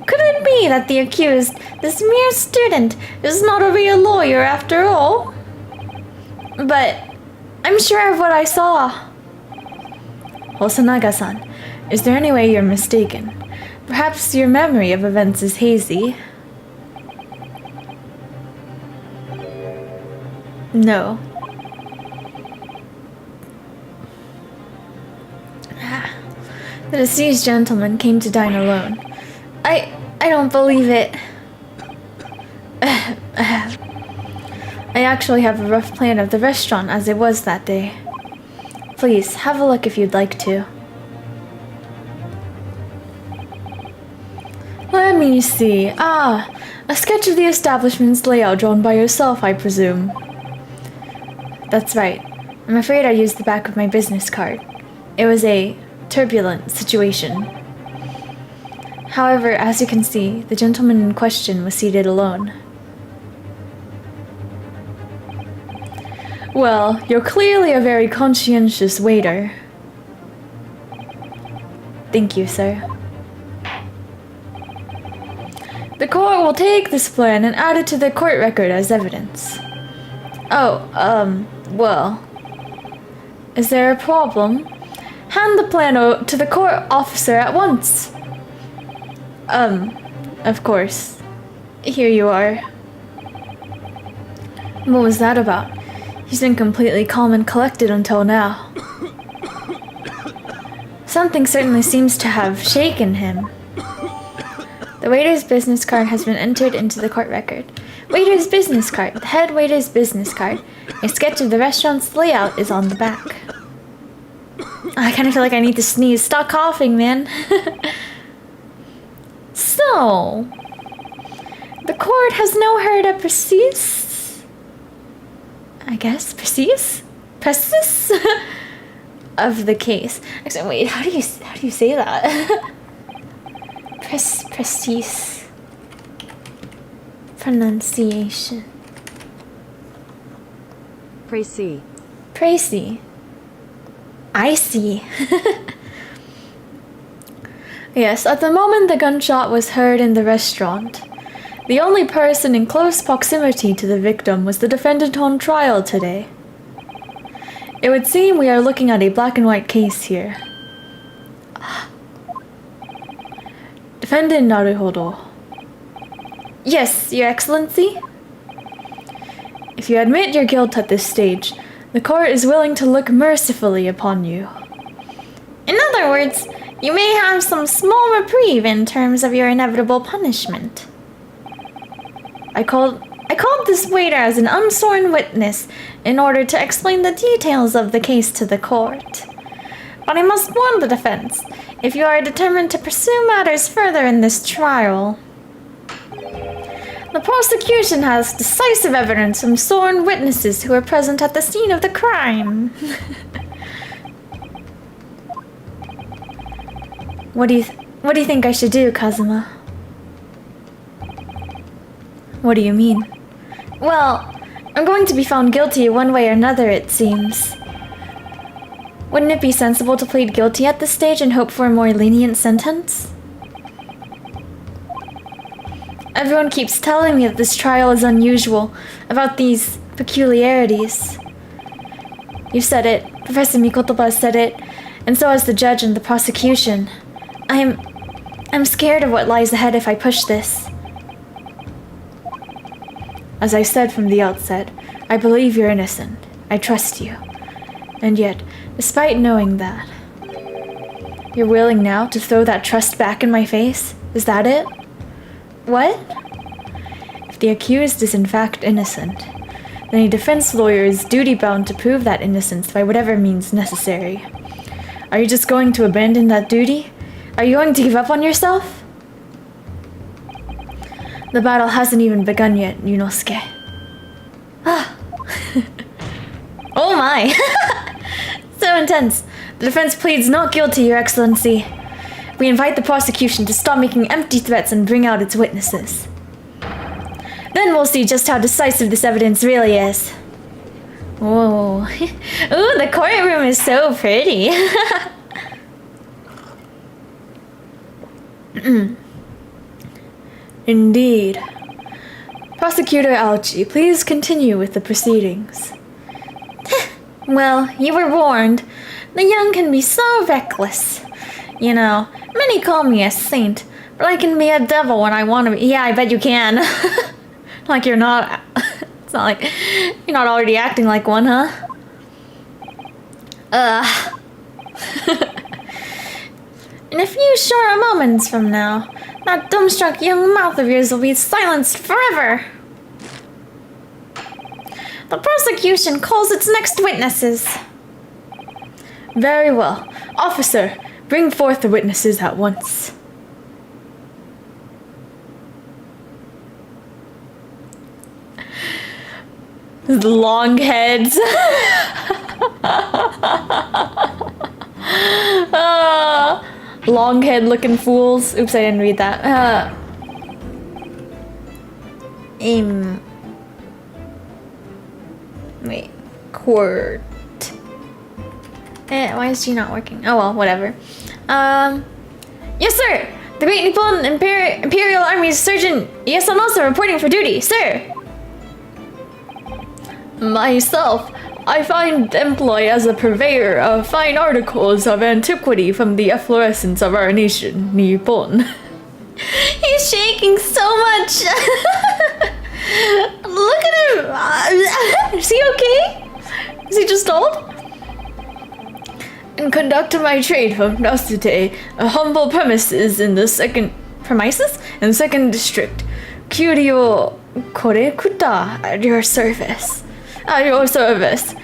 A: Could it be that the accused, this mere student, is not a real lawyer after all? But I'm sure of what I saw.
C: Hosonaga-san, is there any way you're mistaken? Perhaps your memory of events is hazy.
A: No. The deceased gentleman came to dine alone. I don't believe it.
C: I actually have a rough plan of the restaurant as it was that day. Please, have a look if you'd like to. Let me see. A sketch of the establishment's layout drawn by yourself, I presume. That's right. I'm afraid I used the back of my business card. It was a turbulent situation. However, as you can see, the gentleman in question was seated alone. Well, you're clearly a very conscientious waiter. Thank you, sir. The court will take this plan and add it to the court record as evidence. Well. Is there a problem? Hand the plan to the court officer at once. Of course. Here you are. What was that about? He's been completely calm and collected until now. Something certainly seems to have shaken him. The waiter's business card has been entered into the court record. Waiter's business card. The head waiter's business card. A sketch of the restaurant's layout is on the back. I kind of feel like I need to sneeze. Stop coughing, man. So, the court has now heard a precis of the case. Actually, wait, how do you say that? Precis pronunciation. Précis. I see. Yes, at the moment the gunshot was heard in the restaurant. The only person in close proximity to the victim was the defendant on trial today. It would seem we are looking at a black and white case here. Defendant Naruhodo. Yes, Your Excellency? If you admit your guilt at this stage, the court is willing to look mercifully upon you. In other words, you may have some small reprieve in terms of your inevitable punishment. I called this waiter as an unsworn witness in order to explain the details of the case to the court. But I must warn the defense, if you are determined to pursue matters further in this trial. The prosecution has decisive evidence from sworn witnesses who were present at the scene of the crime. What do you think I should do, Kazuma? What do you mean? Well, I'm going to be found guilty one way or another, it seems. Wouldn't it be sensible to plead guilty at this stage and hope for a more lenient sentence? Everyone keeps telling me that this trial is unusual, about these peculiarities. You said it, Professor Mikotoba said it, and so has the judge and the prosecution. I'm scared of what lies ahead if I push this. As I said from the outset, I believe you're innocent. I trust you. And yet, despite knowing that, you're willing now to throw that trust back in my face? Is that it? What? If the accused is in fact innocent, then a defense lawyer is duty-bound to prove that innocence by whatever means necessary. Are you just going to abandon that duty? Are you going to give up on yourself? The battle hasn't even begun yet, Yunosuke. Ah. Oh my! So intense. The defense pleads not guilty, Your Excellency. We invite the prosecution to stop making empty threats and bring out its witnesses. Then we'll see just how decisive this evidence really is. Whoa. Ooh, the courtroom is so pretty. Indeed. Prosecutor Alchi, please continue with the proceedings. Well, you were warned. The young can be so reckless. You know, many call me a saint, but I can be a devil when I want to be. Yeah, I bet you can. Like you're not. It's not like you're not already acting like one, huh? In a few short moments from now, that dumbstruck young mouth of yours will be silenced forever. The prosecution calls its next witnesses. Very well. Officer, bring forth the witnesses at once. Long heads. Long head looking fools. Oops, I didn't read that. Wait. Court. Why is she not working? Oh well, whatever. Yes, sir! The Great Nippon Imperial Army's Sergeant Yasanosa reporting for duty, sir! Myself, I find employ as a purveyor of fine articles of antiquity from the efflorescence of our nation, Nippon. He's shaking so much! Look at him! Is he okay? Is he just old? And conduct my trade from Nasute, a humble premises in the second district. Kyuryo Korekuta at your service. At your service.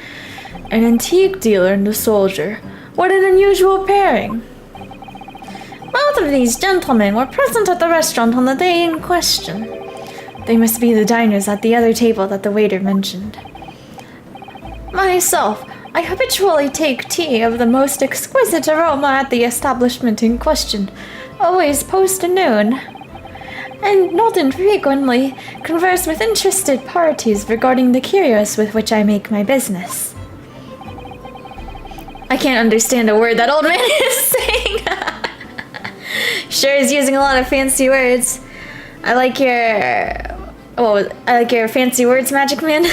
C: An antique dealer and a soldier. What an unusual pairing. Both of these gentlemen were present at the restaurant on the day in question. They must be the diners at the other table that the waiter mentioned. Myself, I habitually take tea of the most exquisite aroma at the establishment in question, always post-noon, and not infrequently converse with interested parties regarding the curios with which I make my business. I can't understand a word that old man is saying. Sure is using a lot of fancy words. I like your fancy words, Magic Man.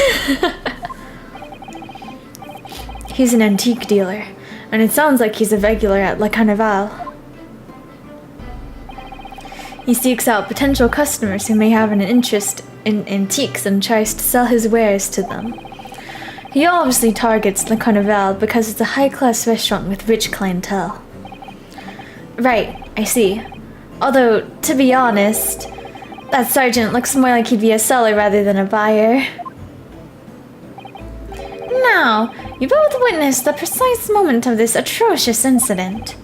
C: He's an antique dealer, and it sounds like he's a regular at La Carnival. He seeks out potential customers who may have an interest in antiques and tries to sell his wares to them. He obviously targets La Carnival because it's a high-class restaurant with rich clientele. Right, I see. Although, to be honest, that sergeant looks more like he'd be a seller rather than a buyer. Now, you both witnessed the precise moment of this atrocious incident.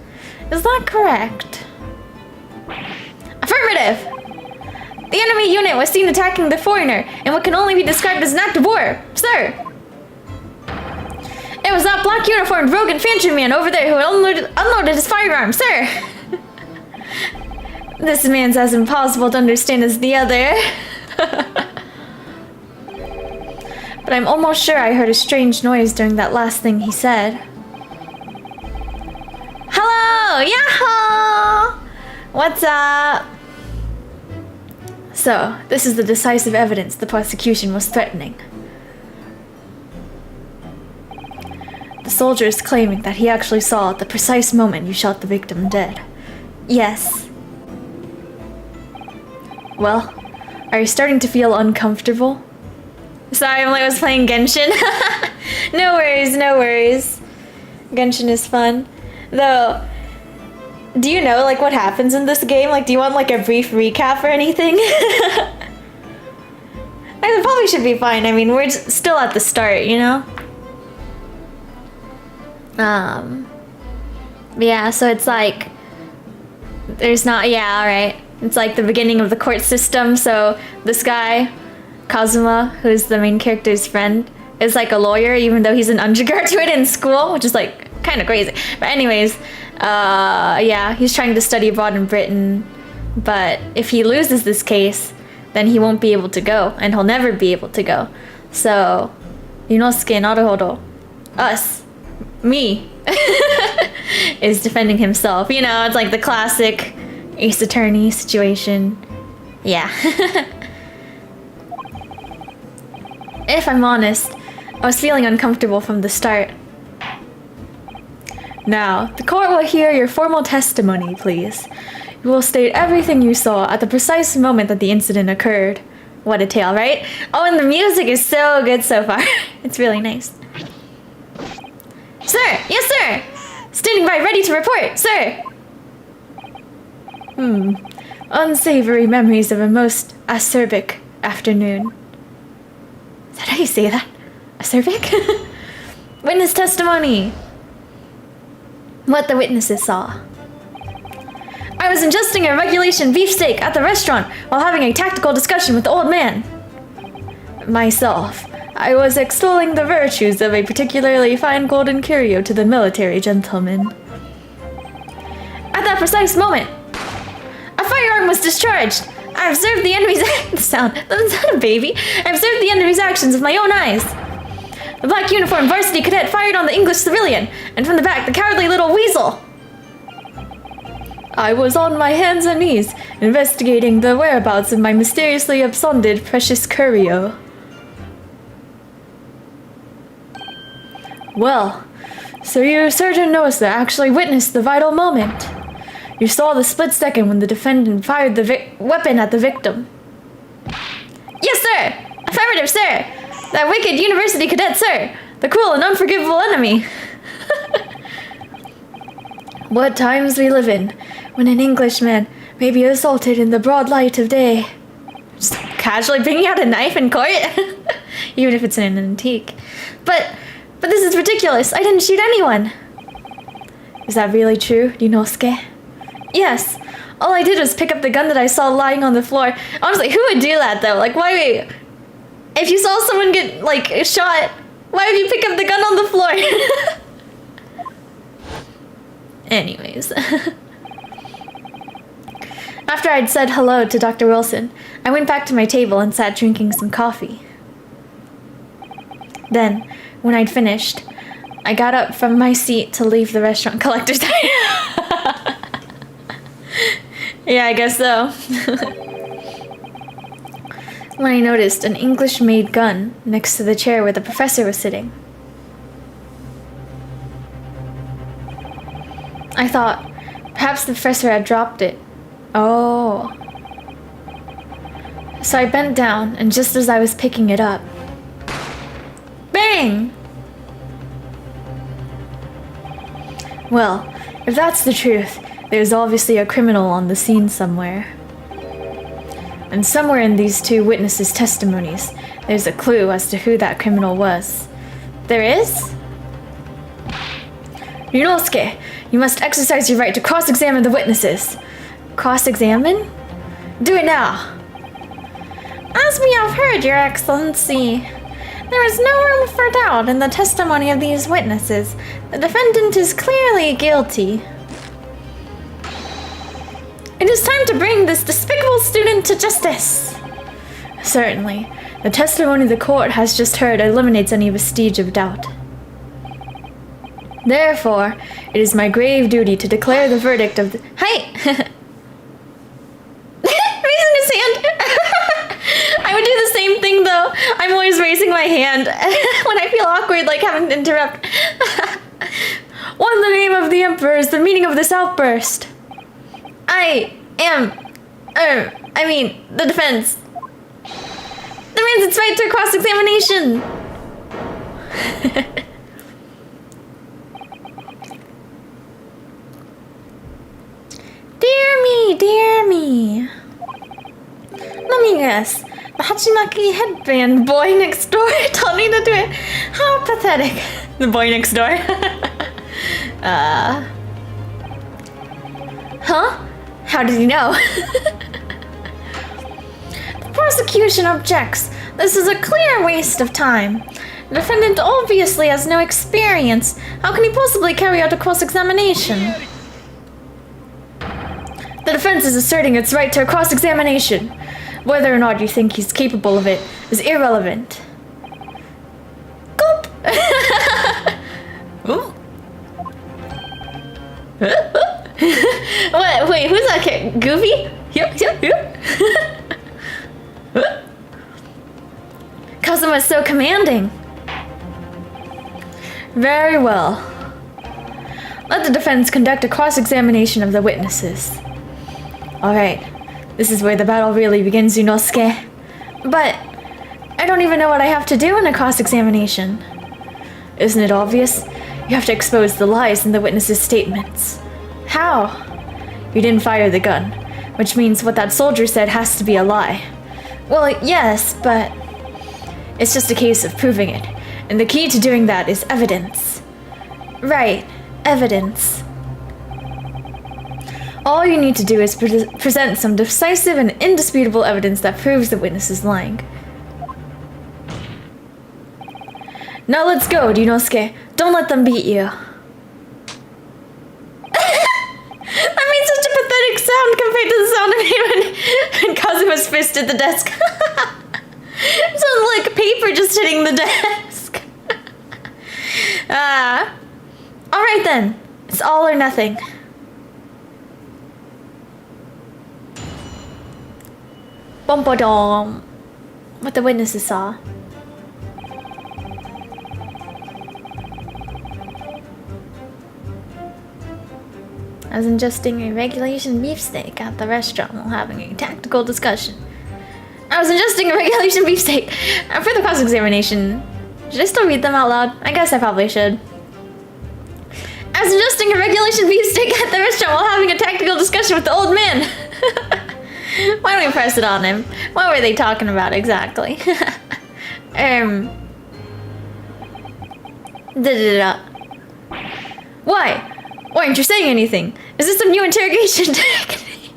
C: Is that correct? Affirmative! The enemy unit was seen attacking the foreigner in what can only be described as an act of war, sir! It was that black uniformed rogue infantryman over there who unloaded his firearm, sir! This man's as impossible to understand as the other. But I'm almost sure I heard a strange noise during that last thing he said. Hello! Yahoo! What's up? So, this is the decisive evidence the prosecution was threatening. The soldier is claiming that he actually saw at the precise moment you shot the victim dead. Yes. Well, are you starting to feel uncomfortable? Sorry, I was playing Genshin. No worries, no worries. Genshin is fun. Though, do you know, like, what happens in this game? Like, do you want, like, a brief recap or anything?
A: it probably should be fine. I mean, we're still at the start, you know? Yeah, so it's like... There's not... Yeah, alright. It's like the beginning of the court system, so this guy, Kazuma, who's the main character's friend, is like a lawyer, even though he's an undergraduate in school, which is like kind of crazy. But anyways, yeah, he's trying to study abroad in Britain, but if he loses this case, then he won't be able to go, and he'll never be able to go. So, Yunosuke Naruhodo, us, me, is defending himself. You know, it's like the classic ace attorney situation. Yeah. If I'm honest, I was feeling uncomfortable from the start. Now, the court will hear your formal testimony, please. You will state everything you saw at the precise moment that the incident occurred. What a tale, right? Oh, and the music is so good so far. It's really nice. Sir! Yes, sir! Standing by, ready to report, sir! Unsavory memories of a most acerbic afternoon. Is that how you say that? Acerbic? Witness testimony! What the witnesses saw. I was ingesting a regulation beefsteak at the restaurant while having a tactical discussion with the old man. Myself, I was extolling the virtues of a particularly fine golden curio to the military gentleman. At that precise moment, a firearm was discharged. I observed the enemy's sound. That's not a baby. I observed the enemy's actions with my own eyes. The black uniformed varsity cadet fired on the English civilian, and from the back, the cowardly little weasel. I was on my hands and knees, investigating the whereabouts of my mysteriously absconded precious curio. Well, so your Sergeant Nosa actually witnessed the vital moment. You saw the split second when the defendant fired the weapon at the victim. Yes, sir! Affirmative, sir! That wicked university cadet, sir! The cruel and unforgivable enemy! What times we live in, when an Englishman may be assaulted in the broad light of day. Just casually bringing out a knife in court? Even if it's an antique. But this is ridiculous. I didn't shoot anyone. Is that really true, Yunosuke? Yes. All I did was pick up the gun that I saw lying on the floor. Honestly, who would do that though? Like, why? If you saw someone get, like, shot, why would you pick up the gun on the floor? Anyways. After I'd said hello to Dr. Wilson, I went back to my table and sat drinking some coffee. Then, when I'd finished, I got up from my seat to leave the restaurant collector's item. Yeah, I guess so. When I noticed an English-made gun next to the chair where the professor was sitting. I thought, perhaps the professor had dropped it. Oh. So I bent down, and just as I was picking it up, bang! Well, if that's the truth, there's obviously a criminal on the scene somewhere. And somewhere in these two witnesses' testimonies, there's a clue as to who that criminal was. There is? Yunosuke, you must exercise your right to cross-examine the witnesses. Cross-examine? Do it now. As we have heard, Your Excellency, there is no room for doubt in the testimony of these witnesses. The defendant is clearly guilty. It is time to bring this despicable student to justice. Certainly. The testimony the court has just heard eliminates any vestige of doubt. Therefore, it is my grave duty to declare the verdict of the... Hi! Raising his hand! I would do the same thing though. I'm always raising my hand when I feel awkward, like having to interrupt. What in the name of the Emperor is the meaning of this outburst? I mean, the defense. Demands its right to cross-examination. Dear me, dear me. Let me guess. The Hachimaki headband boy next door told me to do it. How pathetic. The boy next door. Huh? How did he know? The prosecution objects. This is a clear waste of time. The defendant obviously has no experience. How can he possibly carry out a cross-examination? The defense is asserting its right to a cross-examination. Whether or not you think he's capable of it is irrelevant. Gulp! Ooh. What? Wait, who's that kid? Goofy? Kazuma's so commanding. Very well. Let the defense conduct a cross-examination of the witnesses. Alright, this is where the battle really begins, Yunosuke. But I don't even know what I have to do in a cross-examination. Isn't it obvious? You have to expose the lies in the witnesses' statements. How? You didn't fire the gun, which means what that soldier said has to be a lie. Well, yes, but it's just a case of proving it. And the key to doing that is evidence. Right, evidence. All you need to do is present some decisive and indisputable evidence that proves the witness is lying. Now let's go, Yunosuke. Don't let them beat you. That made such a pathetic sound compared to the sound it made when Kazuma's fist at the desk. It sounded like paper just hitting the desk. Alright then. It's all or nothing. Bum-ba-dum. What the witnesses saw. I was ingesting a regulation beefsteak at the restaurant while having a tactical discussion. I was ingesting a regulation beefsteak. For the cross-examination, should I still read them out loud? I guess I probably should. I was ingesting a regulation beefsteak at the restaurant while having a tactical discussion with the old man. Why don't we press it on him? What were they talking about exactly? Why? Why aren't you saying anything? Is this some new interrogation technique?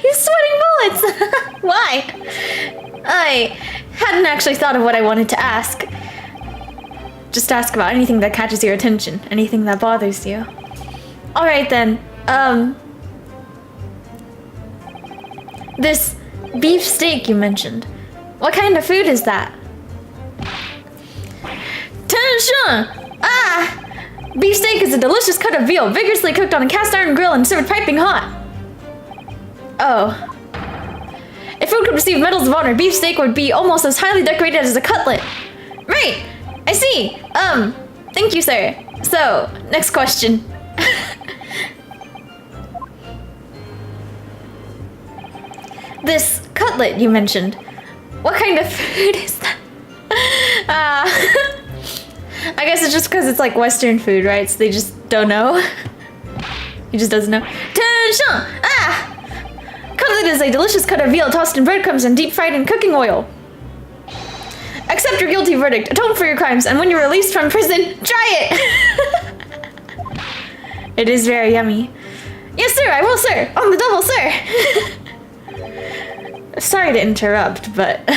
A: He's sweating bullets! Why? I hadn't actually thought of what I wanted to ask. Just ask about anything that catches your attention, anything that bothers you. Alright then, this beef steak you mentioned. What kind of food is that? Tension! Ah! Beef steak is a delicious cut of veal, vigorously cooked on a cast iron grill and served piping hot. Oh. If food could receive medals of honor, beef steak would be almost as highly decorated as a cutlet. Right! I see! Thank you, sir. So, next question. This cutlet you mentioned. What kind of food is that? I guess it's just because it's like Western food, right? So they just don't know. He just doesn't know. Tension! Ah! Cutlet is a delicious cut of veal tossed in breadcrumbs and deep fried in cooking oil. Accept your guilty verdict, atone for your crimes, and when you're released from prison, try it! It is very yummy. Yes, sir, I will, sir! On the double, sir! Sorry to interrupt, but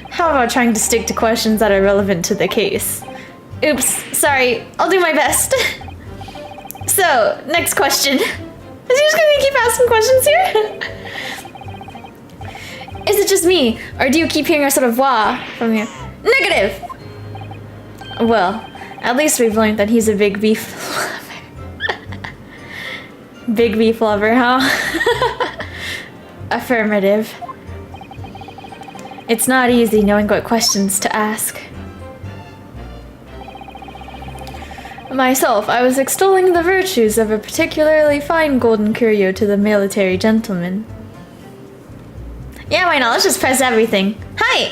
A: how about trying to stick to questions that are relevant to the case? Oops, sorry, I'll do my best. So, next question. Is he just gonna keep asking questions here? Is it just me, or do you keep hearing a sort of wah from you? Negative! Well, at least we've learned that he's a big beef lover. Big beef lover, huh? Affirmative. It's not easy knowing what questions to ask. Myself, I was extolling the virtues of a particularly fine golden curio to the military gentleman. Yeah, why not? Let's just press everything. Hi!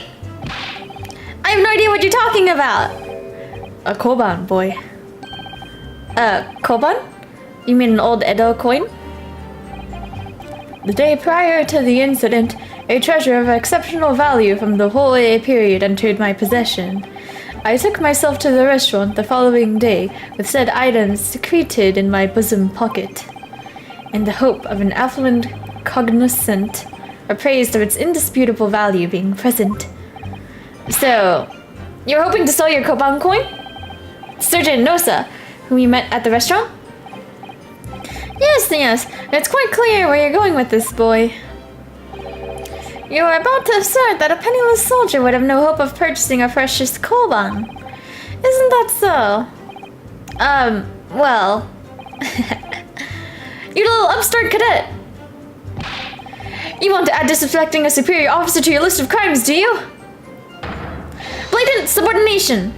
A: I have no idea what you're talking about! A koban, boy. Koban? You mean an old Edo coin? The day prior to the incident,
C: A treasure of exceptional value from the Holy period entered my possession. I took myself to the restaurant the following day with said items secreted in my bosom pocket, in the hope of an affluent cognoscent appraised of its indisputable value being present. So, you're hoping to sell your Koban coin? Sergeant Nosa, whom you met at the restaurant? Yes, it's quite clear where you're going with this, boy. You were about to assert that a penniless soldier would have no hope of purchasing a precious Koban. Isn't that so? Well... You little upstart cadet! You want to add disrespecting a superior officer to your list of crimes, do you? Blatant subordination!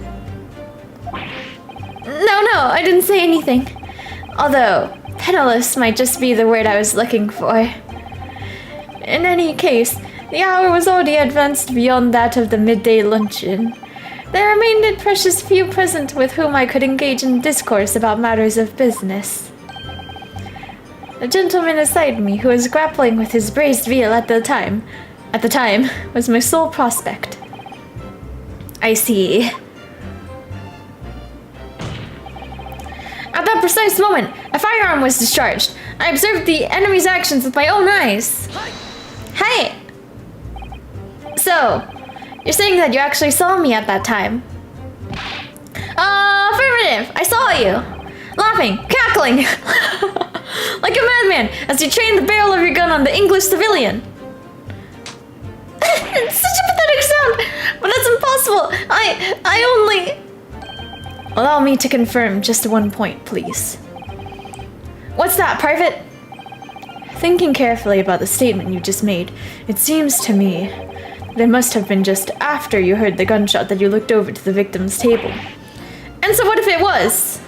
C: No, I didn't say anything. Although, penniless might just be the word I was looking for. In any case, the hour was already advanced beyond that of the midday luncheon. There remained a precious few present with whom I could engage in discourse about matters of business. The gentleman beside me, who was grappling with his braised veal at the time, was my sole prospect. I see. At that precise moment, a firearm was discharged. I observed the enemy's actions with my own eyes. Hey! So, you're saying that you actually saw me at that time? Affirmative! I saw you! Laughing, cackling, like a madman as you trained the barrel of your gun on the English civilian. It's such a pathetic sound, but that's impossible. I only... Allow me to confirm just one point, please. What's that, Private? Thinking carefully about the statement you just made, it seems to me that it must have been just after you heard the gunshot that you looked over to the victim's table. And so what if it was?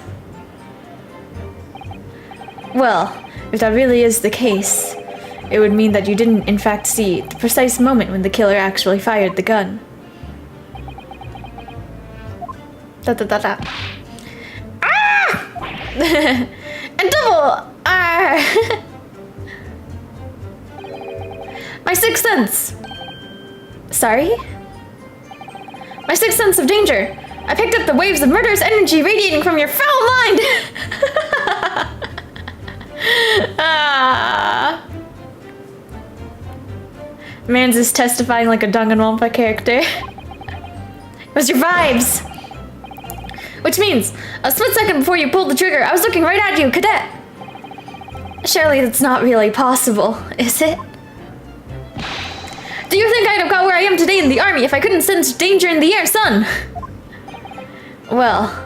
C: Well, if that really is the case, it would mean that you didn't in fact see the precise moment when the killer actually fired the gun. Ah! And double R! My sixth sense! Sorry? My sixth sense of danger! I picked up the waves of murderous energy radiating from your foul mind! Mans is testifying like a Danganronpa character. It was your vibes! Which means, a split second before you pulled the trigger, I was looking right at you, cadet! Surely that's not really possible, is it? Do you think I'd have got where I am today in the army if I couldn't sense danger in the air, son? Well...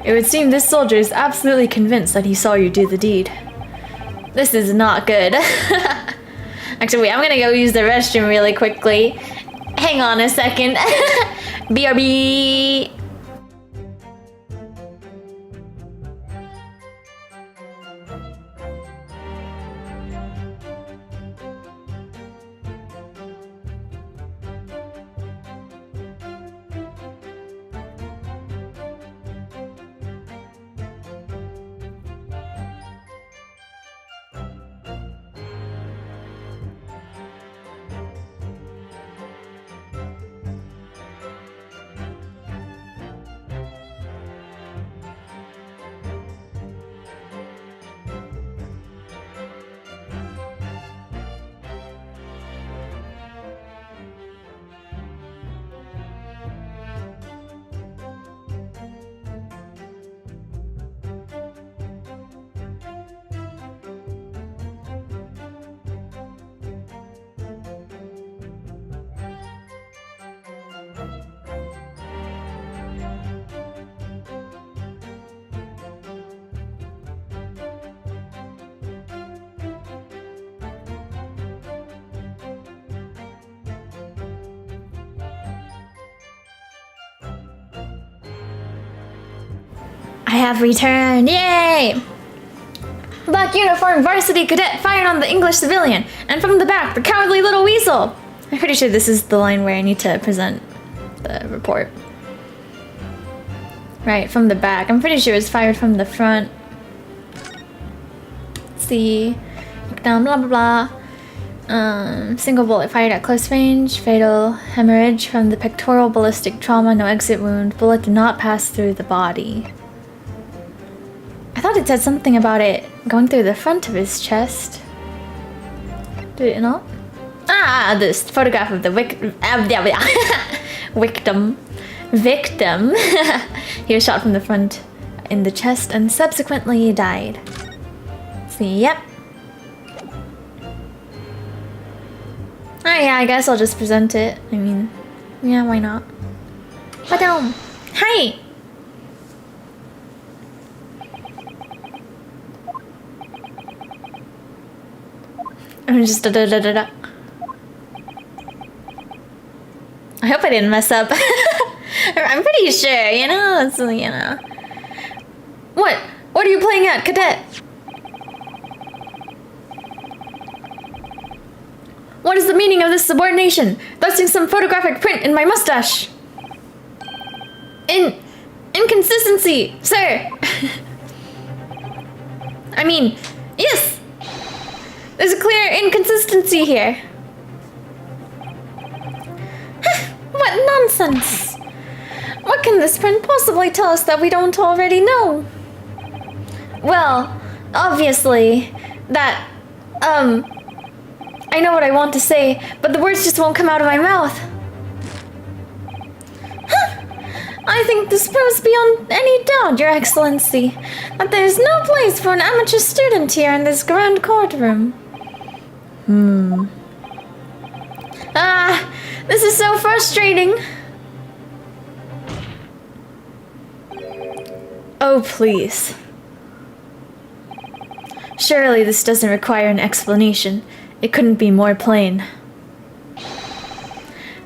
C: It would seem this soldier is absolutely convinced that he saw you do the deed. This is not good. Actually, wait, I'm gonna go use the restroom really quickly. Hang on a second. BRB! I have returned, yay! Black uniform varsity cadet fired on the English civilian, and from the back, the cowardly little weasel! I'm pretty sure this is the line where I need to present the report. Right, from the back. I'm pretty sure it was fired from the front. Let's see. Look down, blah blah blah.
A: Single bullet fired at close range. Fatal hemorrhage from the pectoral ballistic trauma. No exit wound. Bullet did not pass through the body. I thought it said something about it going through the front of his chest. Did it not? Ah, this photograph of the victim. Victim. He was shot from the front in the chest and subsequently died. Let's see, yep. Oh yeah, I guess I'll just present it. I mean, yeah, why not? Badum! Hi! I'm just da da da da da. I hope I didn't mess up. I'm pretty sure, you know? It's, you know. What? What are you playing at, cadet? What is the meaning of this subordination? Thrusting some photographic print in my mustache. Inconsistency, sir. I mean, yes. There's a clear inconsistency here. What nonsense. What can this print possibly tell us that we don't already know? Well, obviously, that, I know what I want to say, but the words just won't come out of my mouth. I think this proves beyond any doubt, Your Excellency, that there is no place for an amateur student here in this grand courtroom. Ah, this is so frustrating. Oh, please. Surely this doesn't require an explanation. It couldn't be more plain.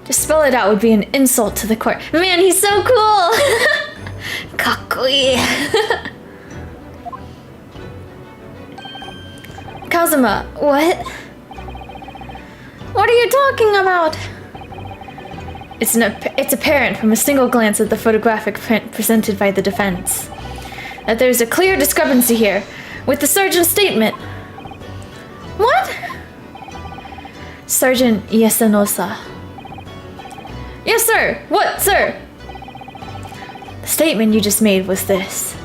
A: To spell it out would be an insult to the court. Man, he's so cool! Kakkoi. Kazuma, what? What are you talking about? It's apparent from a single glance at the photographic print presented by the defense that there's a clear discrepancy here with the sergeant's statement. What? Sergeant Yasanosa. Yes, sir! What, sir? The statement you just made was this.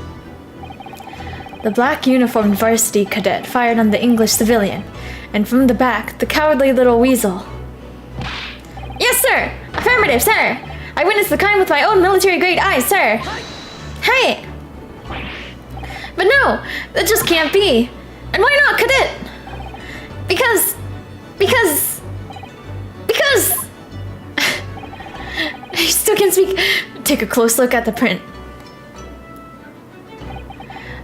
A: The black uniformed varsity cadet fired on the English civilian, and from the back, the cowardly little weasel. Yes, sir! Affirmative, sir! I witnessed the crime with my own military-grade eyes, sir! Hey! But no! That just can't be! And why not, cadet? Because... I still can't speak. Take a close look at the print.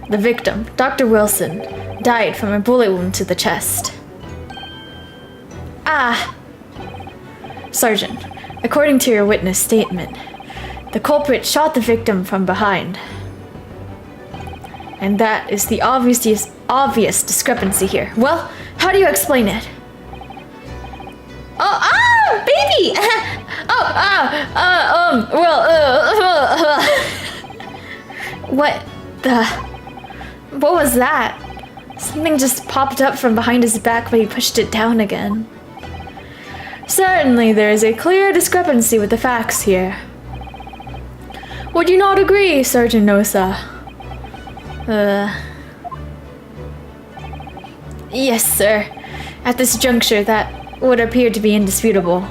A: The victim, Dr. Wilson, died from a bullet wound to the chest. Ah! Sergeant, according to your witness statement, the culprit shot the victim from behind. And that is the obvious discrepancy here. Well, how do you explain it? Oh, baby! What was that? Something just popped up from behind his back, but he pushed it down again. Certainly, there is a clear discrepancy with the facts here. Would you not agree, Sergeant Nosa? Yes, sir. At this juncture, that would appear to be indisputable.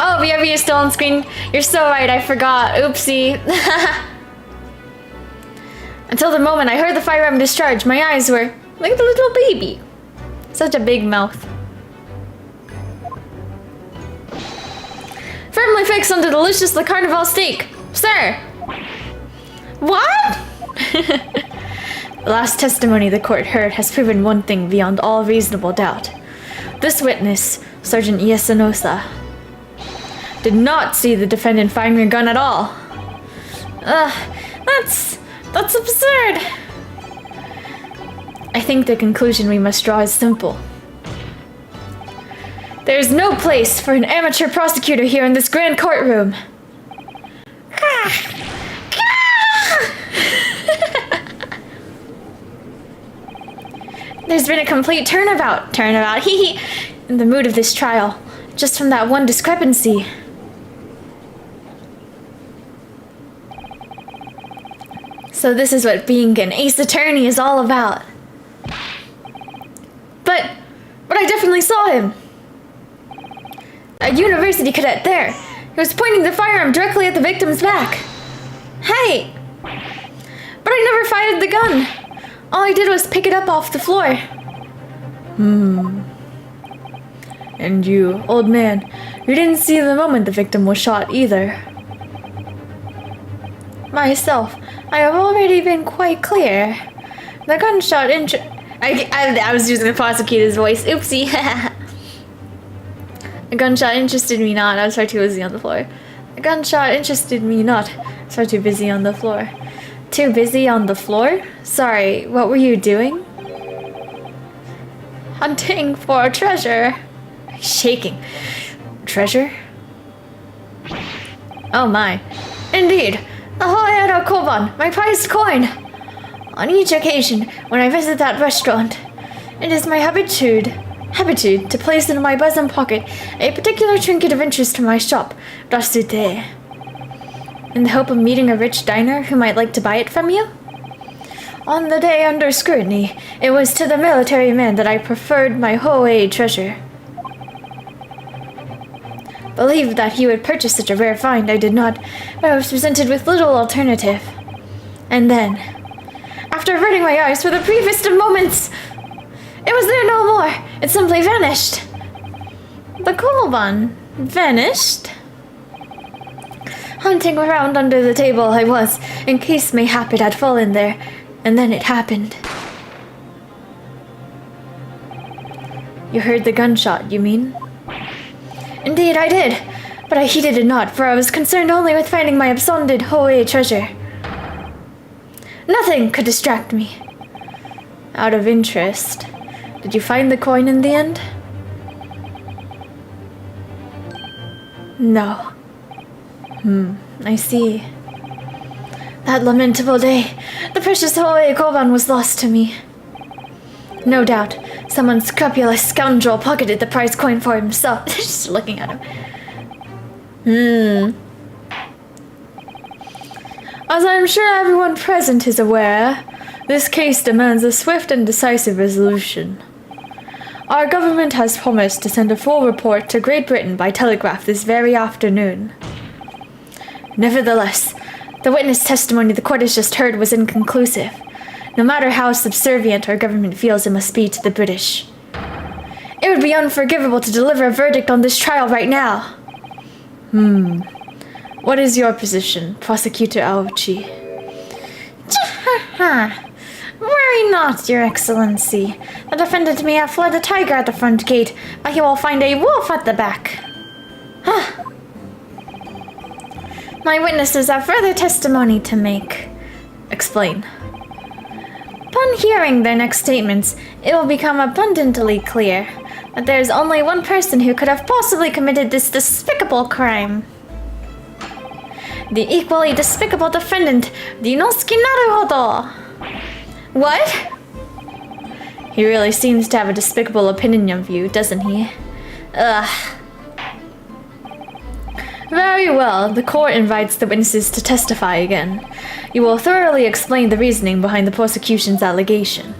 A: Oh, BRB is still on screen. You're so right, I forgot. Oopsie. Until the moment I heard the firearm discharge, my eyes were like a little baby. Such a big mouth. Firmly fixed on the delicious Le Carnival steak. Sir! What? The last testimony the court heard has proven one thing beyond all reasonable doubt. This witness, Sergeant Yasanosa, did not see the defendant firing a gun at all. That's absurd. I think the conclusion we must draw is simple. There is no place for an amateur prosecutor here in this grand courtroom. There's been a complete turnabout, hee hee, in the mood of this trial, just from that one discrepancy. So this is what being an ace attorney is all about. But I definitely saw him. A university cadet there. He was pointing the firearm directly at the victim's back. Hey! But I never fired the gun. All I did was pick it up off the floor.
C: And you, old man, you didn't see the moment the victim was shot either.
A: Myself, I have already been quite clear. The gunshot I was using the prosecutor's voice. Oopsie. A gunshot interested me not. I was far too busy on the floor. A gunshot interested me not. I was far too busy on the floor. Too busy on the floor? Sorry, what were you doing? Hunting for a treasure. Shaking. Treasure? Oh my. Indeed. The Hoyada Koban, my prized coin. On each occasion, when I visit that restaurant, it is my habitude to place in my bosom pocket a particular trinket of interest from my shop, Rasute, in the hope of meeting a rich diner who might like to buy it from you. On the day under scrutiny, it was to the military man that I preferred my Hoei treasure. Believed that he would purchase such a rare find, I did not, but I was presented with little alternative. And then, after averting my eyes for the briefest of moments, it was there no more. It simply vanished. The Koban vanished? Hunting around under the table I was, in case mayhap it had fallen there, and then it happened. You heard the gunshot, you mean? Indeed I did, but I heeded it not, for I was concerned only with finding my absconded Hoei treasure. Nothing could distract me. Out of interest, did you find the coin in the end? No. I see. That lamentable day, the precious Hoei Koban was lost to me. No doubt, some unscrupulous scoundrel pocketed the prize coin for himself. Just looking at him.
C: As I'm sure everyone present is aware, this case demands a swift and decisive resolution. Our government has promised to send a full report to Great Britain by telegraph this very afternoon. Nevertheless, the witness testimony the court has just heard was inconclusive, no matter how subservient our government feels it must be to the British. It would be unforgivable to deliver a verdict on this trial right now. What is your position, Prosecutor Aochi?
A: Worry not, Your Excellency. The defendant may have fled a tiger at the front gate, but he will find a wolf at the back. My witnesses have further testimony to make.
C: Explain.
A: Upon hearing their next statements, it will become abundantly clear that there is only one person who could have possibly committed this despicable crime. The equally despicable defendant, Rinosuke Naruhodo. What?
C: He really seems to have a despicable opinion of you, doesn't he?
A: Ugh.
C: Very well, the court invites the witnesses to testify again. You will thoroughly explain the reasoning behind the prosecution's allegation.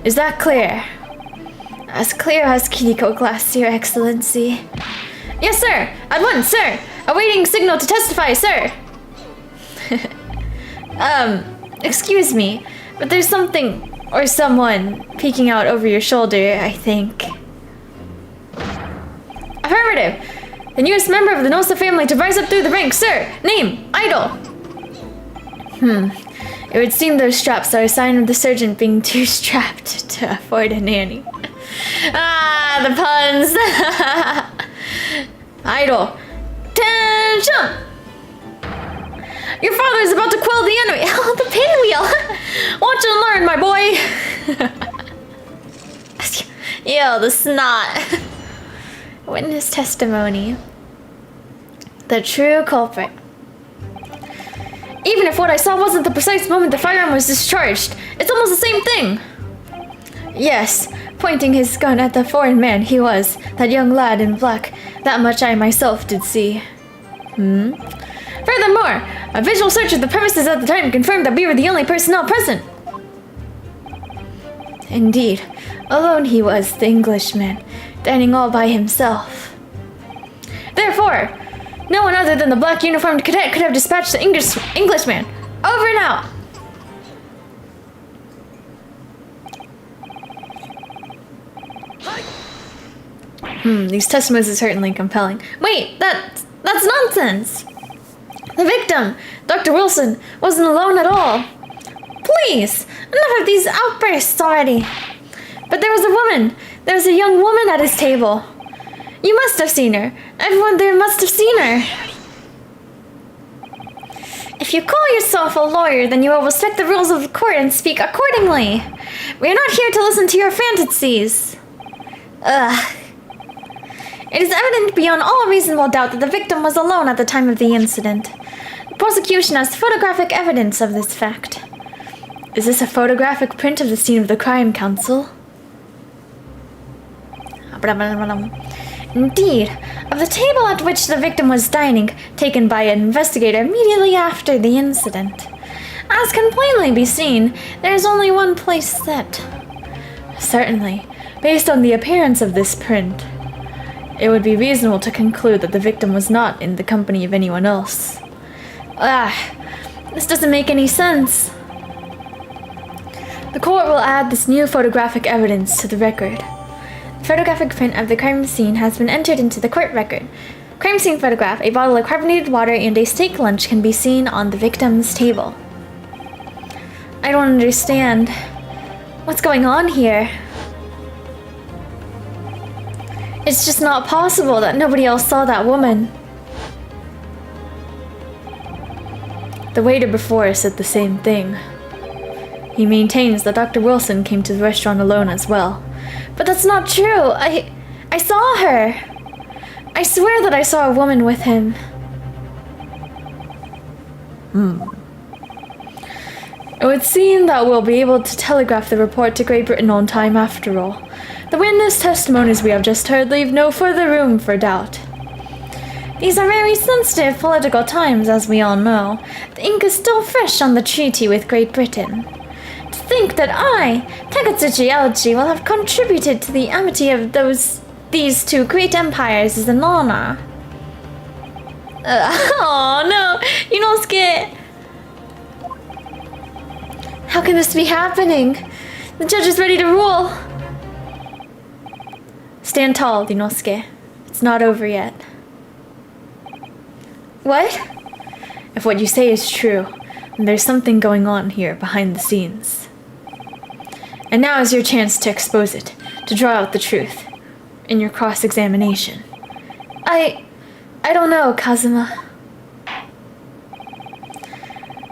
C: Is that clear?
A: As clear as Kiriko glass, Your Excellency. Yes, sir! At once, sir! Awaiting signal to testify, sir! Excuse me, but there's something or someone peeking out over your shoulder, I think. Affirmative! The newest member of the Nosa family to rise up through the ranks, sir! Name, idol!
C: It would seem those straps are a sign of the sergeant being too strapped to afford a nanny.
A: Ah, the puns! Idol. Attention! Your father is about to quell the enemy. Oh, the pinwheel! Watch and learn, my boy! Ew, the snot. Witness testimony. The true culprit. Even if what I saw wasn't the precise moment the firearm was discharged, it's almost the same thing.
C: Yes, pointing his gun at the foreign man he was, that young lad in black. That much I myself did see. Furthermore, a visual search of the premises at the time confirmed that we were the only personnel present. Indeed, alone he was, the Englishman, dining all by himself. Therefore, no one other than the black uniformed cadet could have dispatched the Englishman. Over and out. These testimonies are certainly compelling. Wait, that's nonsense. The victim, Dr. Wilson, wasn't alone at all. Please, enough of these outbursts already. But there was a woman. There was a young woman at his table. You must have seen her. Everyone there must have seen her. If you call yourself a lawyer, then you will respect the rules of the court and speak accordingly. We are not here to listen to your fantasies. Ugh. It is evident beyond all reasonable doubt that the victim was alone at the time of the incident. The prosecution has photographic evidence of this fact. Is this a photographic print of the scene of the crime, counsel? Indeed, of the table at which the victim was dining, taken by an investigator immediately after the incident. As can plainly be seen, there is only one place set. Certainly, based on the appearance of this print, it would be reasonable to conclude that the victim was not in the company of anyone else. This doesn't make any sense. The court will add this new photographic evidence to the record. The photographic print of the crime scene has been entered into the court record. Crime scene photograph, a bottle of carbonated water, and a steak lunch can be seen on the victim's table. I don't understand. What's going on here? It's just not possible that nobody else saw that woman. The waiter before us said the same thing. He maintains that Dr. Wilson came to the restaurant alone as well. But that's not true. I saw her. I swear that I saw a woman with him. It would seem that we'll be able to telegraph the report to Great Britain on time after all. The witness testimonies we have just heard leave no further room for doubt. These are very sensitive political times, as we all know. The ink is still fresh on the treaty with Great Britain. To think that I, Takatsuchi Elchi, will have contributed to the amity of these two great empires is an honor. Oh no, Inosuke! How can this be happening? The judge is ready to rule. Stand tall, Inosuke. It's not over yet. What? If what you say is true, then there's something going on here behind the scenes. And now is your chance to expose it, to draw out the truth, in your cross-examination. I don't know, Kazuma.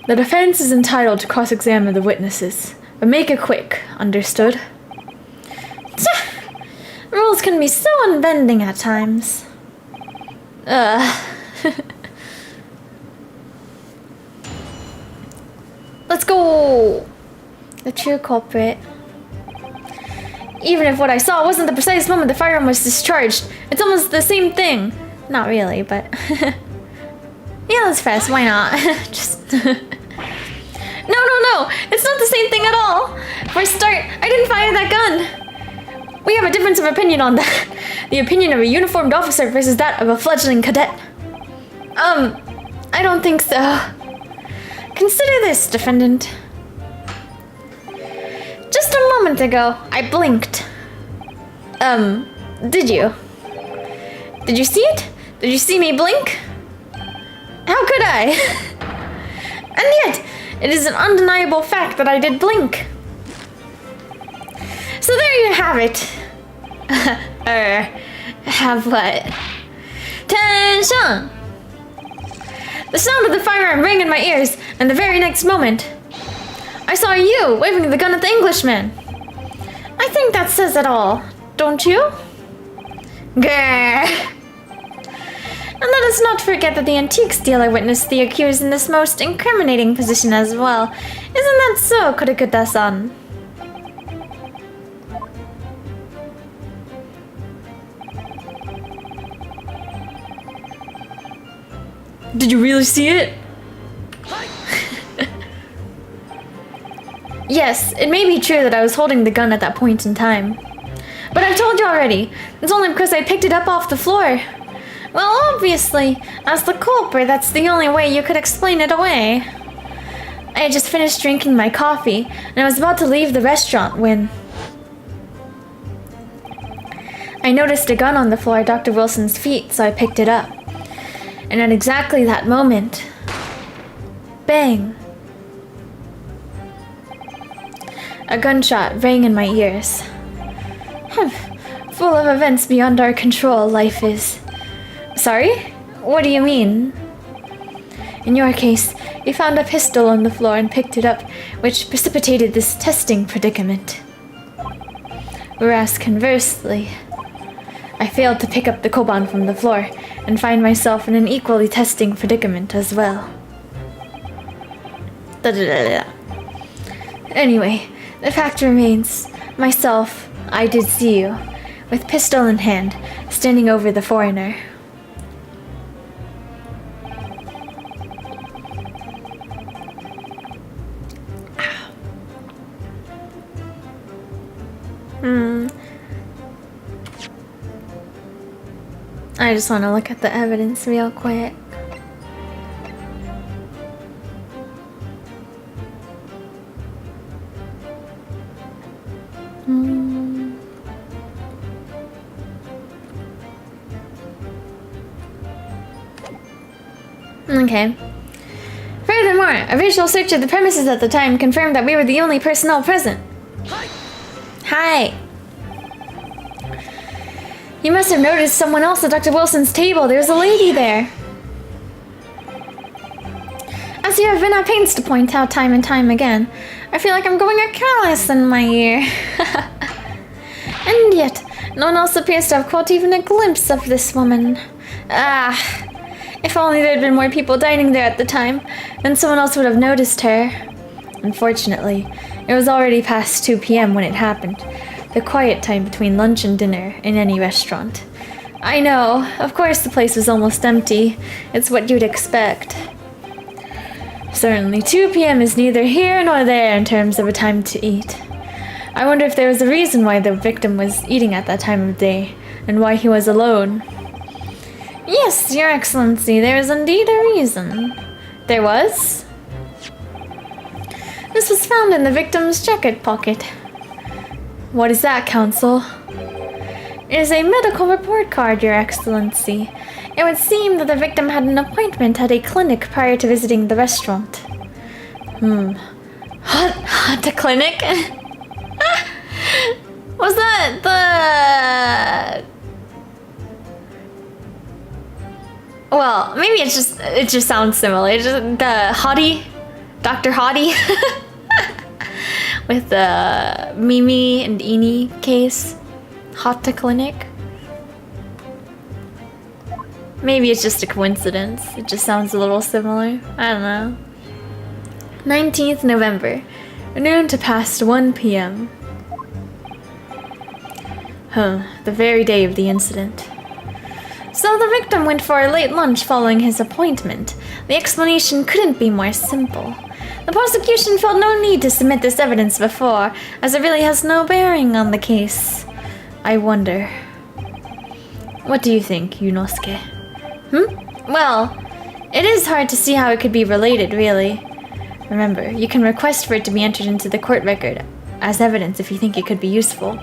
C: The defense is entitled to cross-examine the witnesses, but make it quick, understood? Rules can be so unbending at times. Let's go! The true culprit. Even if what I saw wasn't the precise moment the firearm was discharged, it's almost the same thing. Not really, but... yeah, let's press, why not? Just... No, it's not the same thing at all. For a start, I didn't fire that gun. We have a difference of opinion on that. The opinion of a uniformed officer versus that of a fledgling cadet. I don't think so. Consider this, defendant. Just a moment ago, I blinked. Did you? Did you see it? Did you see me blink? How could I? And yet, it is an undeniable fact that I did blink. So there you have it. Have what? Tension! The sound of the firearm rang in my ears, and the very next moment, I saw you waving the gun at the Englishman. I think that says it all, don't you? Grrr. And let us not forget that the antiques dealer witnessed the accused in this most incriminating position as well. Isn't that so, Kurikuta-san? Did you really see it?
A: Yes, it may be true that I was holding the gun at that point in time. But I've told you already, it's only because I picked it up off the floor. Well, obviously, as the culprit, that's the only way you could explain it away. I had just finished drinking my coffee, and I was about to leave the restaurant when I noticed a gun on the floor at Dr. Wilson's feet, so I picked it up. And at exactly that moment, bang! A gunshot rang in my ears. Full of events beyond our control, life is. Sorry? What do you mean? In your case, you found a pistol on the floor and picked it up, which precipitated this testing predicament. Whereas conversely, I failed to pick up the koban from the floor and find myself in an equally testing predicament as well. Anyway, the fact remains, myself, I did see you, with pistol in hand, standing over the foreigner. I just want to look at the evidence real quick. Okay. Furthermore, a visual search of the premises at the time confirmed that we were the only personnel present. Hi. You must have noticed someone else at Dr. Wilson's table. There's a lady there. As you have been at pains to point out time and time again, I feel like I'm going a callus in my ear. And yet, no one else appears to have caught even a glimpse of this woman. If only there had been more people dining there at the time, then someone else would have noticed her. Unfortunately, it was already past 2 p.m. when it happened, the quiet time between lunch and dinner in any restaurant. I know, of course the place was almost empty. It's what you'd expect. Certainly, 2 p.m. is neither here nor there in terms of a time to eat. I wonder if there was a reason why the victim was eating at that time of day, and why he was alone. Yes, Your Excellency, there is indeed a reason. There was? This was found in the victim's jacket pocket. What is that, Counsel? It is a medical report card, Your Excellency. It would seem that the victim had an appointment at a clinic prior to visiting the restaurant. At the clinic? Was that the... Well, maybe it just sounds similar. It's just the Hottie, Dr. Hottie, with the Mimi and Eni case, Hotta Clinic. Maybe it's just a coincidence. It just sounds a little similar. I don't know. 19th November, noon to past 1 p.m. The very day of the incident. So the victim went for a late lunch following his appointment. The explanation couldn't be more simple. The prosecution felt no need to submit this evidence before, as it really has no bearing on the case. I wonder. What do you think, Yunosuke? Well, it is hard to see how it could be related, really. Remember, you can request for it to be entered into the court record as evidence if you think it could be useful.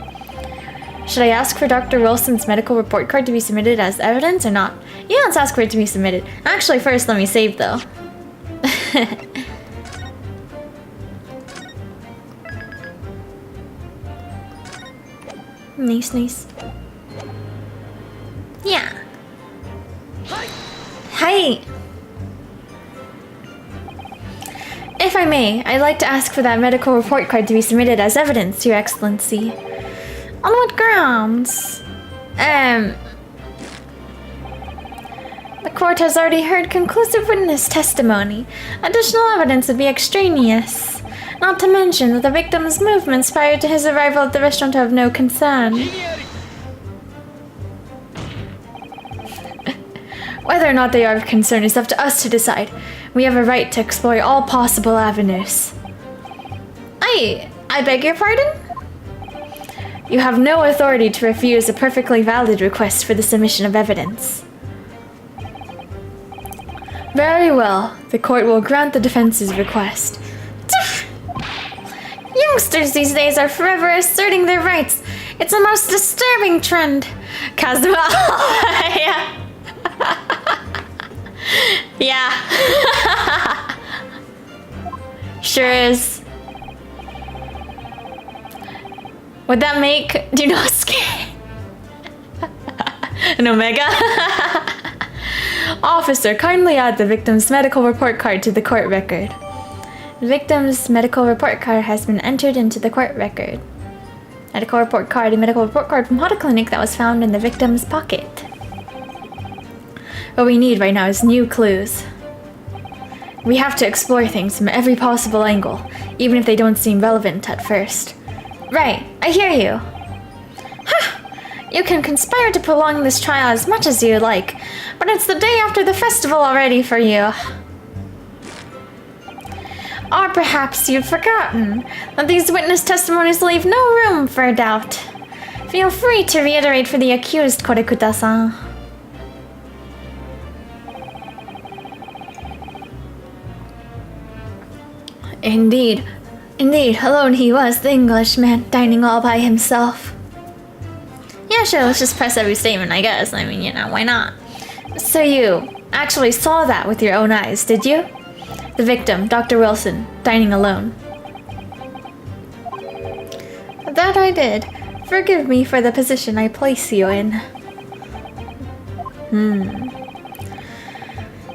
A: Should I ask for Dr. Wilson's medical report card to be submitted as evidence or not? Yeah, let's ask for it to be submitted. Actually, first, let me save, though. Nice. Yeah. Hi. If I may, I'd like to ask for that medical report card to be submitted as evidence, Your Excellency. On what grounds? The court has already heard conclusive witness testimony. Additional evidence would be extraneous. Not to mention that the victim's movements prior to his arrival at the restaurant are of no concern.
C: Whether or not they are of concern is up to us to decide. We have a right to explore all possible avenues.
A: I beg your pardon?
C: You have no authority to refuse a perfectly valid request for the submission of evidence. Very well. The court will grant the defense's request.
A: Youngsters these days are forever asserting their rights. It's a most disturbing trend. Kazuma. Yeah. Yeah.
C: Sure is.
A: Would that make Junosuke an Omega?
C: Officer, kindly add the victim's medical report card to the court record.
A: The victim's medical report card has been entered into the court record. Medical report card, a medical report card from Hota Clinic that was found in the victim's pocket.
C: What we need right now is new clues. We have to explore things from every possible angle, even if they don't seem relevant at first.
A: Right, I hear you. You can conspire to prolong this trial as much as you like, but it's the day after the festival already for you. Or perhaps you've forgotten that these witness testimonies leave no room for doubt. Feel free to reiterate for the accused, Korekuta-san.
C: Indeed, alone he was, the Englishman, dining all by himself.
A: Yeah, sure, let's just press every statement, I guess. I mean, you know, why not?
C: So you actually saw that with your own eyes, did you? The victim, Dr. Wilson, dining alone.
A: That I did. Forgive me for the position I place you in.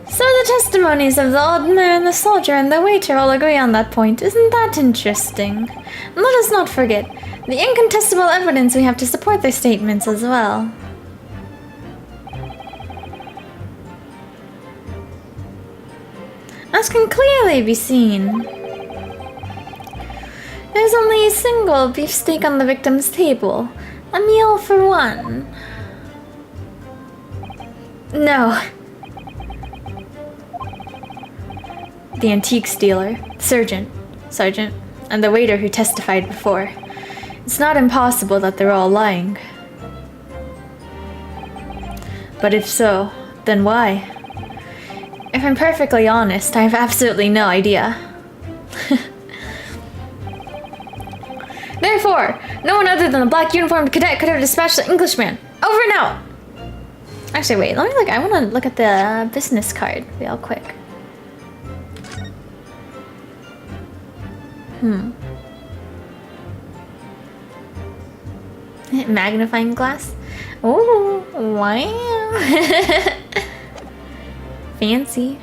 A: So the testimonies of the old man, the soldier, and the waiter all agree on that point. Isn't that interesting? And let us not forget the incontestable evidence we have to support their statements as well. As can clearly be seen, there's only a single beefsteak on the victim's table. A meal for one.
C: No. The antiques dealer, sergeant, and the waiter who testified before. It's not impossible that they're all lying. But if so, then why? If I'm perfectly honest, I have absolutely no idea.
A: Therefore, no one other than the black uniformed cadet could have dispatched the Englishman. Over and out! Actually, wait, let me look. I want to look at the business card real quick. Magnifying glass? Oh, wow. Fancy.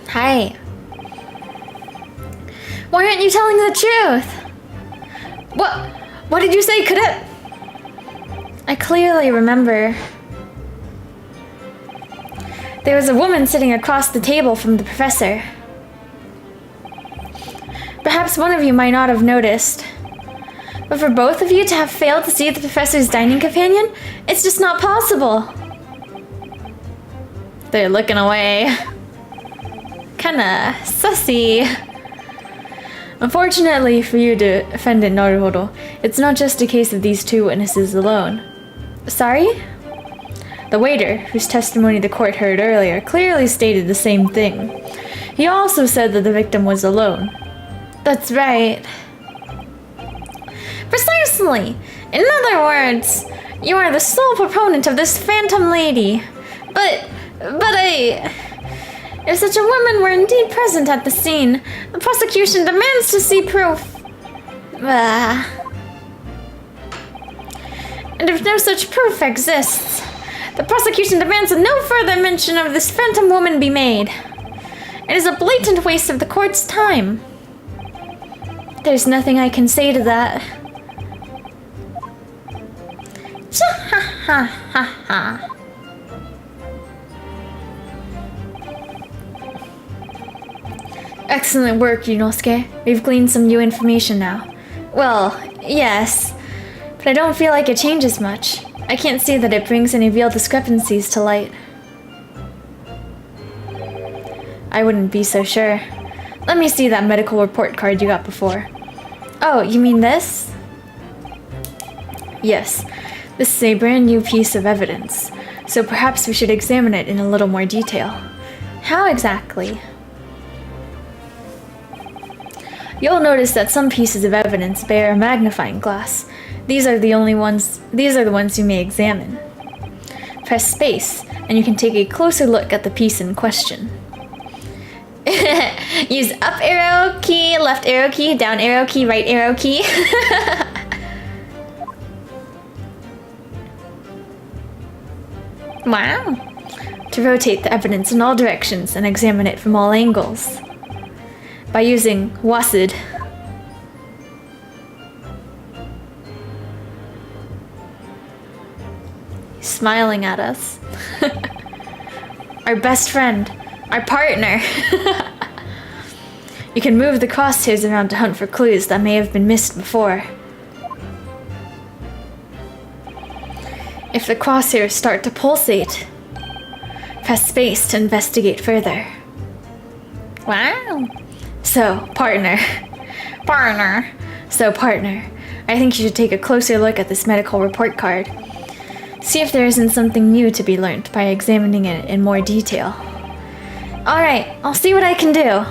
A: Hi. Why aren't you telling the truth? What did you say, cadet? I clearly remember. There was a woman sitting across the table from the professor. Perhaps one of you might not have noticed. But for both of you to have failed to see the professor's dining companion, it's just not possible. They're looking away. Kinda sussy. Unfortunately for you, defendant Naruhodo, it's not just a case of these two witnesses alone. Sorry? The waiter, whose testimony the court heard earlier, clearly stated the same thing. He also said that the victim was alone. That's right. Precisely! In other words, you are the sole proponent of this phantom lady. But if such a woman were indeed present at the scene, the prosecution demands to see proof. And if no such proof exists, the prosecution demands that no further mention of this phantom woman be made. It is a blatant waste of the court's time. There's nothing I can say to that. Ha ha ha ha. Excellent work, Yunosuke. We've gleaned some new information now. Well, yes, but I don't feel like it changes much. I can't see that it brings any real discrepancies to light. I wouldn't be so sure. Let me see that medical report card you got before. Oh, you mean this? Yes, this is a brand new piece of evidence, so perhaps we should examine it in a little more detail. How exactly? You'll notice that some pieces of evidence bear a magnifying glass. These are the ones you may examine. Press space, and you can take a closer look at the piece in question. Use up arrow key, left arrow key, down arrow key, right arrow key. Wow. To rotate the evidence in all directions and examine it from all angles. By using WASD. Smiling at us. Our best friend. Our partner. You can move the crosshairs around to hunt for clues that may have been missed before. If the crosshairs start to pulsate, press space to investigate further. Wow. So, partner. So, partner, I think you should take a closer look at this medical report card. See if there isn't something new to be learned by examining it in more detail. Alright, I'll see what I can do.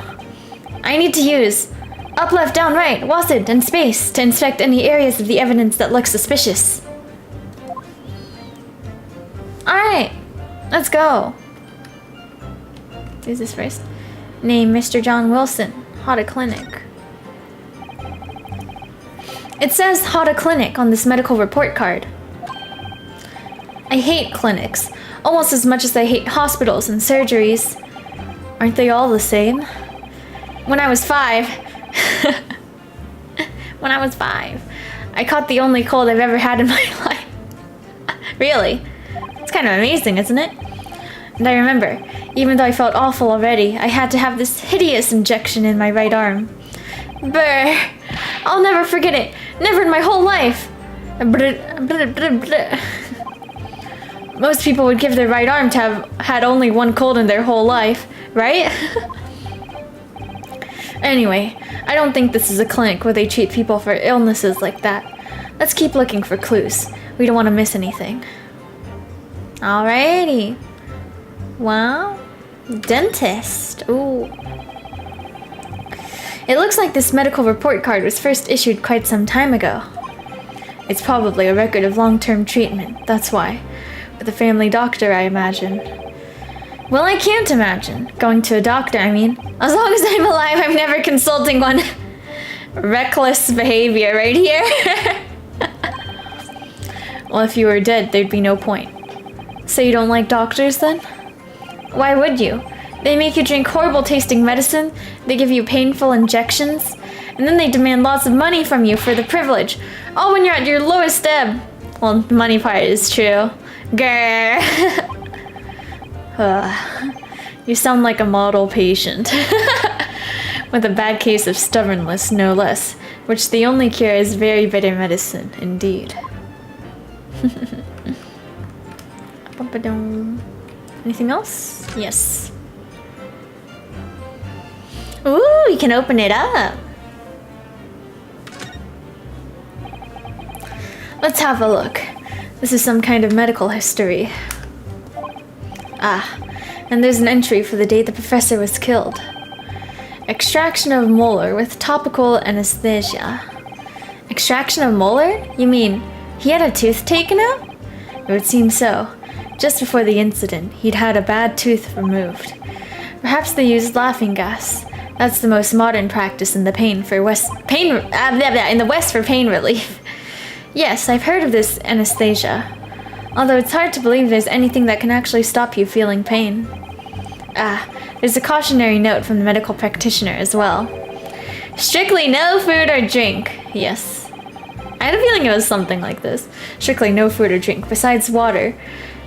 A: I need to use up, left, down, right, WASD, and space to inspect any areas of the evidence that look suspicious. Alright, let's go. Who's this first? Name Mr. John Wilson, Hada Clinic. It says Hada Clinic on this medical report card. I hate clinics, almost as much as I hate hospitals and surgeries. Aren't they all the same? When I was 5, I caught the only cold I've ever had in my life. Really? It's kind of amazing, isn't it? And I remember, even though I felt awful already, I had to have this hideous injection in my right arm. Brr! I'll never forget it. Never in my whole life. Most people would give their right arm to have had only one cold in their whole life, right? Anyway, I don't think this is a clinic where they treat people for illnesses like that. Let's keep looking for clues. We don't want to miss anything. Alrighty. Wow. Dentist. Ooh. It looks like this medical report card was first issued quite some time ago. It's probably a record of long-term treatment, that's why. With a family doctor, I imagine. Well, I can't imagine. Going to a doctor, I mean. As long as I'm alive, I'm never consulting one. Reckless behavior right here. Well, if you were dead, there'd be no point. So you don't like doctors, then? Why would you? They make you drink horrible tasting medicine, they give you painful injections, and then they demand lots of money from you for the privilege. All when you're at your lowest ebb. Well, the money part is true. Grr. You sound like a model patient. With a bad case of stubbornness, no less, which the only cure is very bitter medicine, indeed. Anything else? Yes. Ooh, you can open it up. Let's have a look. This is some kind of medical history. Ah, and there's an entry for the date the professor was killed. Extraction of molar with topical anesthesia. Extraction of molar? You mean he had a tooth taken out? It would seem so. Just before the incident, he'd had a bad tooth removed. Perhaps they used laughing gas. That's the most modern practice in the in the West for pain relief. Yes, I've heard of this anesthesia. Although it's hard to believe there's anything that can actually stop you feeling pain. Ah, there's a cautionary note from the medical practitioner as well. Strictly no food or drink. Yes. I had a feeling it was something like this. Strictly no food or drink, besides water,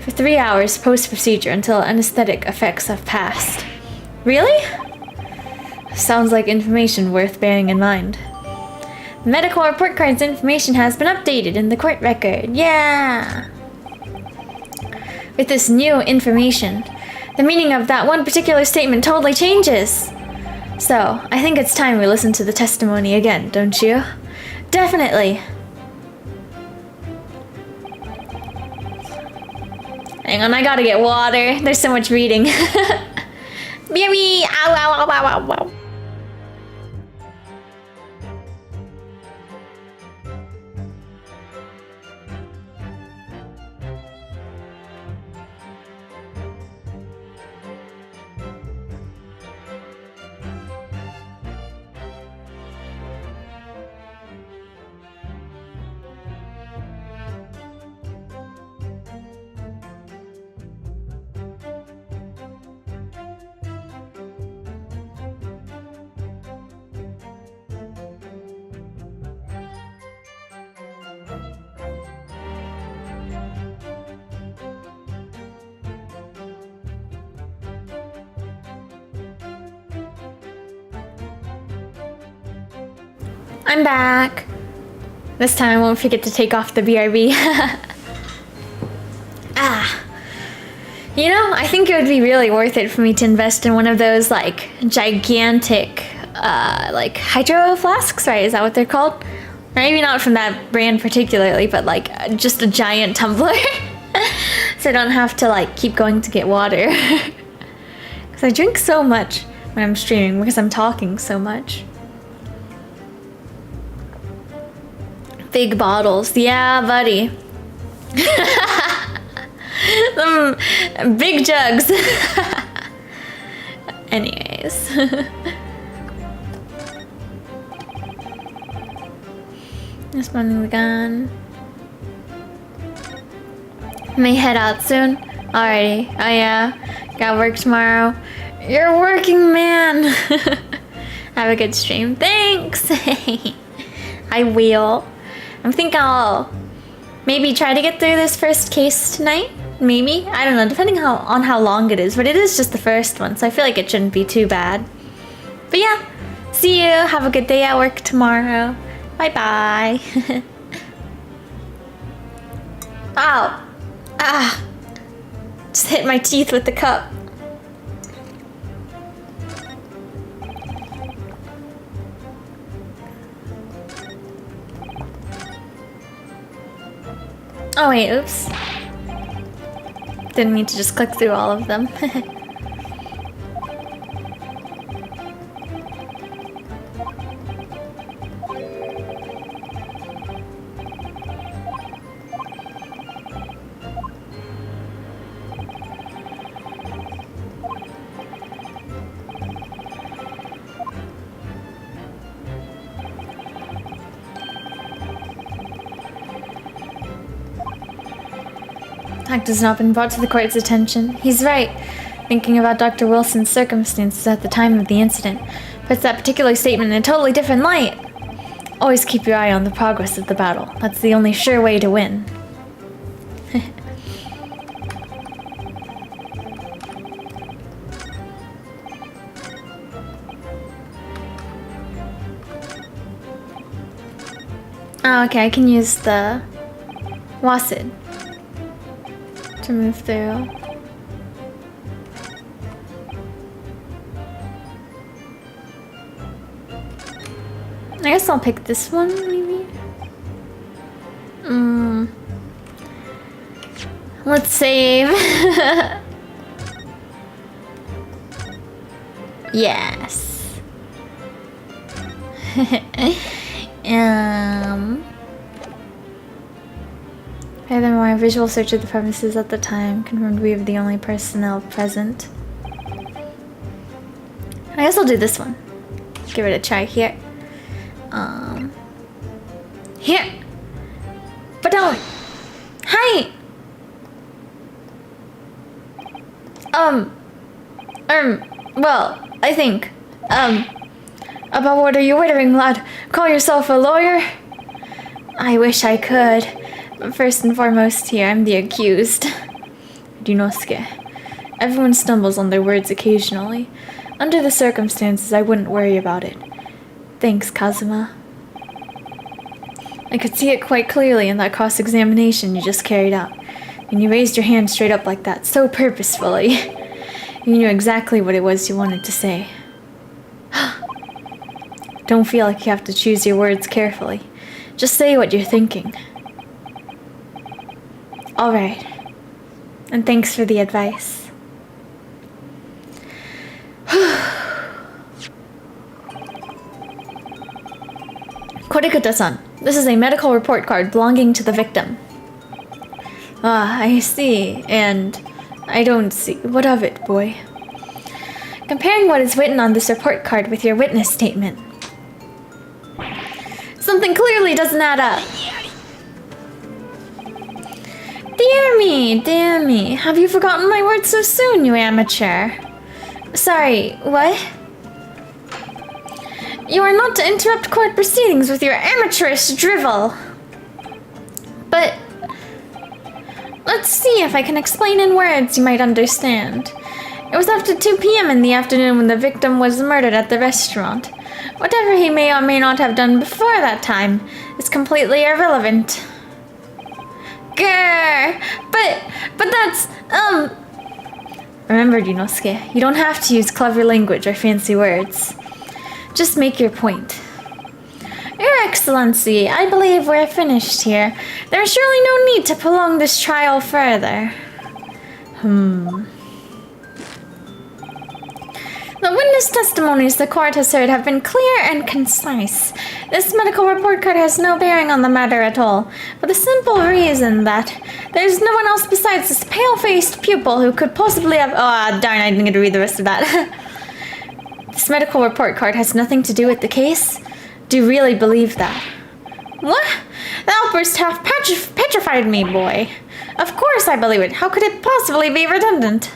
A: for 3 hours post-procedure until anesthetic effects have passed. Really? Sounds like information worth bearing in mind. The medical report card's information has been updated in the court record. Yeah! With this new information, the meaning of that one particular statement totally changes. So, I think it's time we listen to the testimony again, don't you? Definitely. Hang on, I gotta get water. There's so much reading. Baby! Ow, ow, ow, ow, ow, ow. I'm back. This time I won't forget to take off the BRB. Ah. You know, I think it would be really worth it for me to invest in one of those, like, gigantic, like, hydro flasks, right? Is that what they're called? Maybe not from that brand particularly, but, like, just a giant tumbler. So I don't have to, like, keep going to get water. Because I drink so much when I'm streaming, because I'm talking so much. Big bottles. Yeah, buddy. Big jugs. Anyways. Responding the gun. May head out soon. Alrighty. Oh yeah. Got work tomorrow. You're a working man. Have a good stream. Thanks. I will. I think I'll maybe try to get through this first case tonight. Maybe. I don't know, depending on how long it is. But it is just the first one, so I feel like it shouldn't be too bad. But yeah. See you. Have a good day at work tomorrow. Bye-bye. Ow. Ah. Just hit my teeth with the cup. Oh wait, oops. Didn't mean to just click through all of them. Fact has not been brought to the court's attention. He's right. Thinking about Dr. Wilson's circumstances at the time of the incident puts that particular statement in a totally different light. Always keep your eye on the progress of the battle. That's the only sure way to win. Oh, okay, I can use the Wasid to move through. I guess I'll pick this one, maybe? Let's save. Yes. Furthermore, a visual search of the premises at the time confirmed we were the only personnel present. I guess I'll do this one. Give it a try here. Here! but don't. Hi. Well, I think, about what are you wittering, lad? Call yourself a lawyer? I wish I could. But first and foremost here, I'm the accused. Ryunosuke. Everyone stumbles on their words occasionally. Under the circumstances, I wouldn't worry about it. Thanks, Kazuma. I could see it quite clearly in that cross-examination you just carried out. When you raised your hand straight up like that, so purposefully. You knew exactly what it was you wanted to say. Don't feel like you have to choose your words carefully. Just say what you're thinking. Alright. And thanks for the advice. Korikuta-san, this is a medical report card belonging to the victim. Ah, I see, and I don't see. What of it, boy? Comparing what is written on this report card with your witness statement. Something clearly doesn't add up. Dear me, have you forgotten my words so soon, you amateur? Sorry, what? You are not to interrupt court proceedings with your amateurish drivel. But let's see if I can explain in words you might understand. It was after 2 p.m. in the afternoon when the victim was murdered at the restaurant. Whatever he may or may not have done before that time is completely irrelevant. Grr! But that's, Remember, Ryunosuke, you don't have to use clever language or fancy words. Just make your point. Your Excellency, I believe we're finished here. There's surely no need to prolong this trial further. The witness testimonies the court has heard have been clear and concise. This medical report card has no bearing on the matter at all, for the simple reason that there's no one else besides this pale-faced pupil who could possibly have— oh, darn, I didn't get to read the rest of that. This medical report card has nothing to do with the case? Do you really believe that? What? The outburst half petrified me, boy. Of course I believe it. How could it possibly be redundant?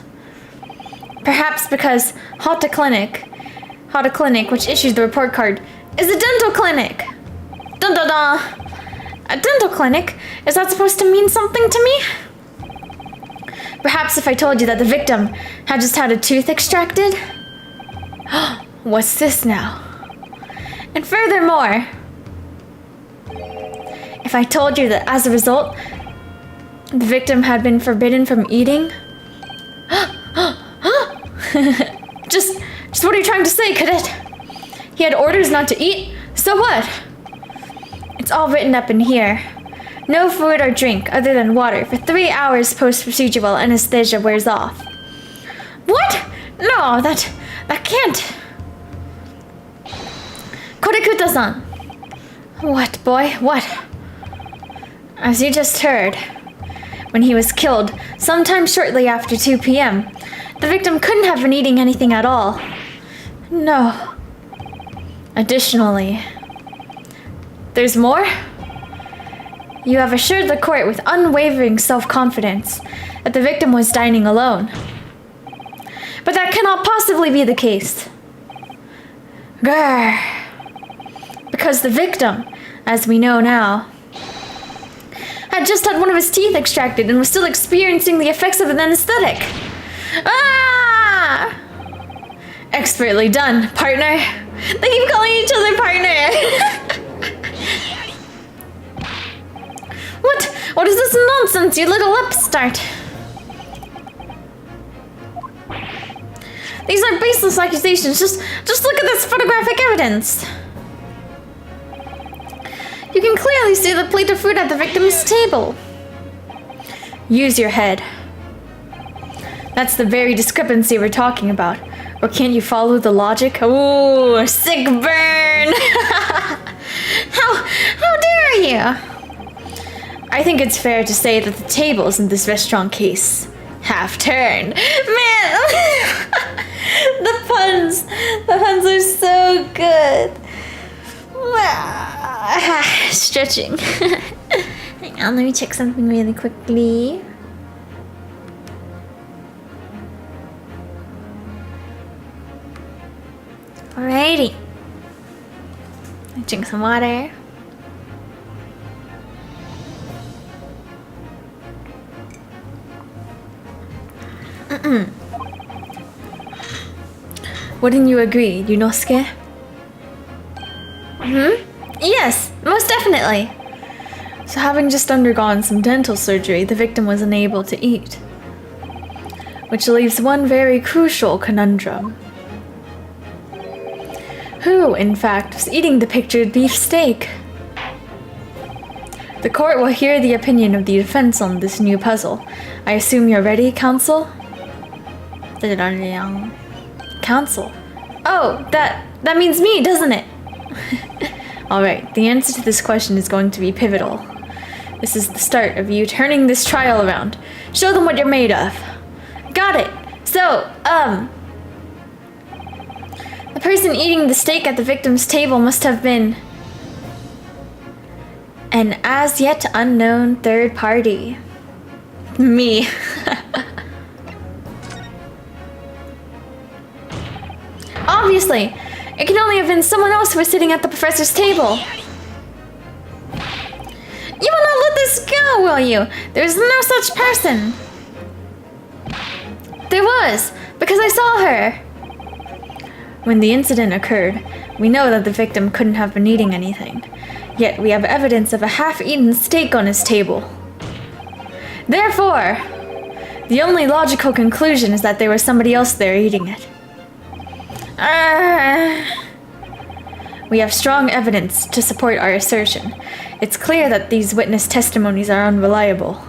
A: Perhaps because Hata Clinic, which issued the report card, is a dental clinic. Dun dun dun. A dental clinic? Is that supposed to mean something to me? Perhaps if I told you that the victim had just had a tooth extracted? What's this now? And furthermore, if I told you that as a result, the victim had been forbidden from eating? Just what are you trying to say, cadet? He had orders not to eat? So what? It's all written up in here. No food or drink other than water for 3 hours post-procedure while anesthesia wears off. What? No, that can't. Korikuta-san. What, boy? What? As you just heard, when he was killed, sometime shortly after 2 p.m., the victim couldn't have been eating anything at all. No. Additionally, there's more? You have assured the court with unwavering self-confidence that the victim was dining alone. But that cannot possibly be the case. Grr. Because the victim, as we know now, had just had one of his teeth extracted and was still experiencing the effects of an anesthetic. Ah! Expertly done, partner. They keep calling each other partner. What is this nonsense, you little upstart? These are baseless accusations. Just look at this photographic evidence. You can clearly see the plate of food at the victim's table. Use your head. That's the very discrepancy we're talking about. Or can't you follow the logic? Ooh, sick burn! How dare you? I think it's fair to say that the tables in this restaurant case have turned. Man, the puns are so good. Stretching. Hang on, let me check something really quickly. Alrighty. Drink some water.
C: Wouldn't you agree, Yunosuke?
A: Yes, most definitely.
C: So having just undergone some dental surgery, the victim was unable to eat. Which leaves one very crucial conundrum. Who, in fact, was eating the pictured beef steak? The court will hear the opinion of the defense on this new puzzle. I assume you're ready, counsel?
A: Counsel. Oh, that means me, doesn't it?
C: Alright, the answer to this question is going to be pivotal. This is the start of you turning this trial around. Show them what you're made of.
A: Got it. So, the person eating the steak at the victim's table must have been an as yet unknown third party.
C: Me.
A: Obviously, it can only have been someone else who was sitting at the professor's table. You will not let this go, will you? There's no such person. There was, because I saw her.
C: When the incident occurred, we know that the victim couldn't have been eating anything. Yet we have evidence of a half-eaten steak on his table. Therefore, the only logical conclusion is that there was somebody else there eating it. We have strong evidence to support our assertion. It's clear that these witness testimonies are unreliable.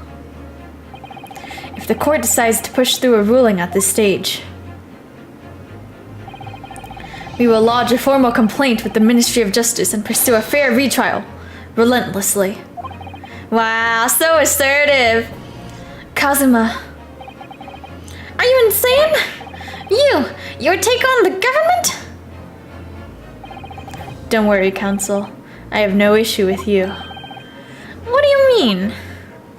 C: If the court decides to push through a ruling at this stage, we will lodge a formal complaint with the Ministry of Justice and pursue a fair retrial, relentlessly.
A: Wow, so assertive.
C: Kazuma.
A: Are you insane? Your take on the government?
C: Don't worry, counsel. I have no issue with you.
A: What do you mean?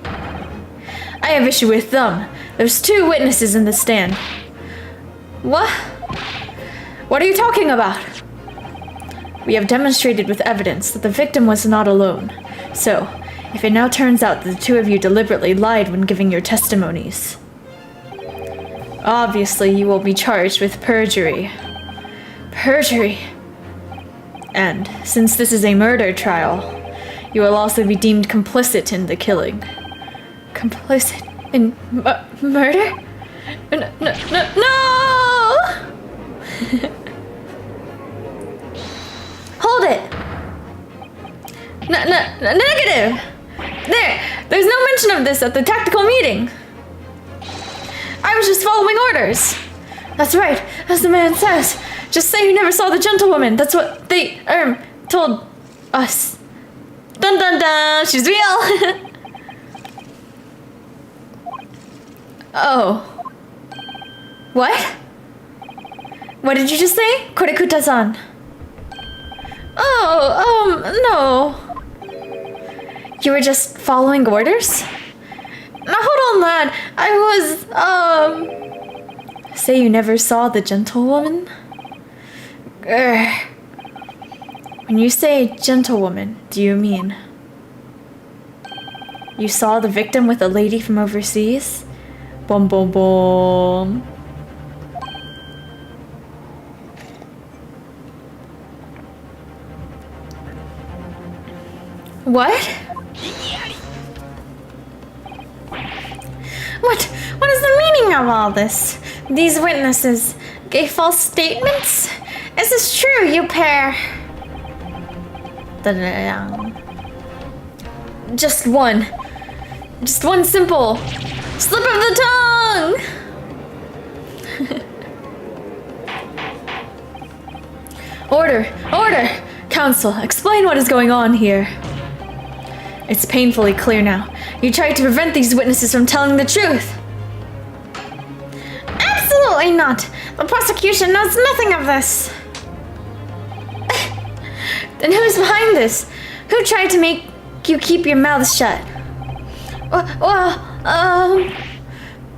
C: I have issue with them. There's 2 witnesses in the stand.
A: What?
C: What are you talking about? We have demonstrated with evidence that the victim was not alone. So, if it now turns out that the 2 of you deliberately lied when giving your testimonies, obviously you will be charged with perjury. Perjury. And since this is a murder trial, you will also be deemed complicit in the killing.
A: Complicit in murder? No! Hold it! Negative! There's no mention of this at the tactical meeting. I was just following orders.
C: That's right, as the man says. Just say you never saw the gentlewoman. That's what they, told us.
A: Dun dun dun, she's real!
C: Oh. What? What did you just say? Korekuta-san.
A: No.
C: You were just following orders?
A: Now hold on, lad. I was,
C: Say you never saw the gentlewoman? When you say gentlewoman, do you mean you saw the victim with a lady from overseas? Boom, boom, boom.
A: What? What is the meaning of all this? These witnesses gave false statements? Is this true, you pair?
C: Just one simple
A: slip of the tongue!
C: Order! Counsel, explain what is going on here. It's painfully clear now. You tried to prevent these witnesses from telling the truth.
A: Absolutely not! The prosecution knows nothing of this.
C: Then who's behind this? Who tried to make you keep your mouth shut?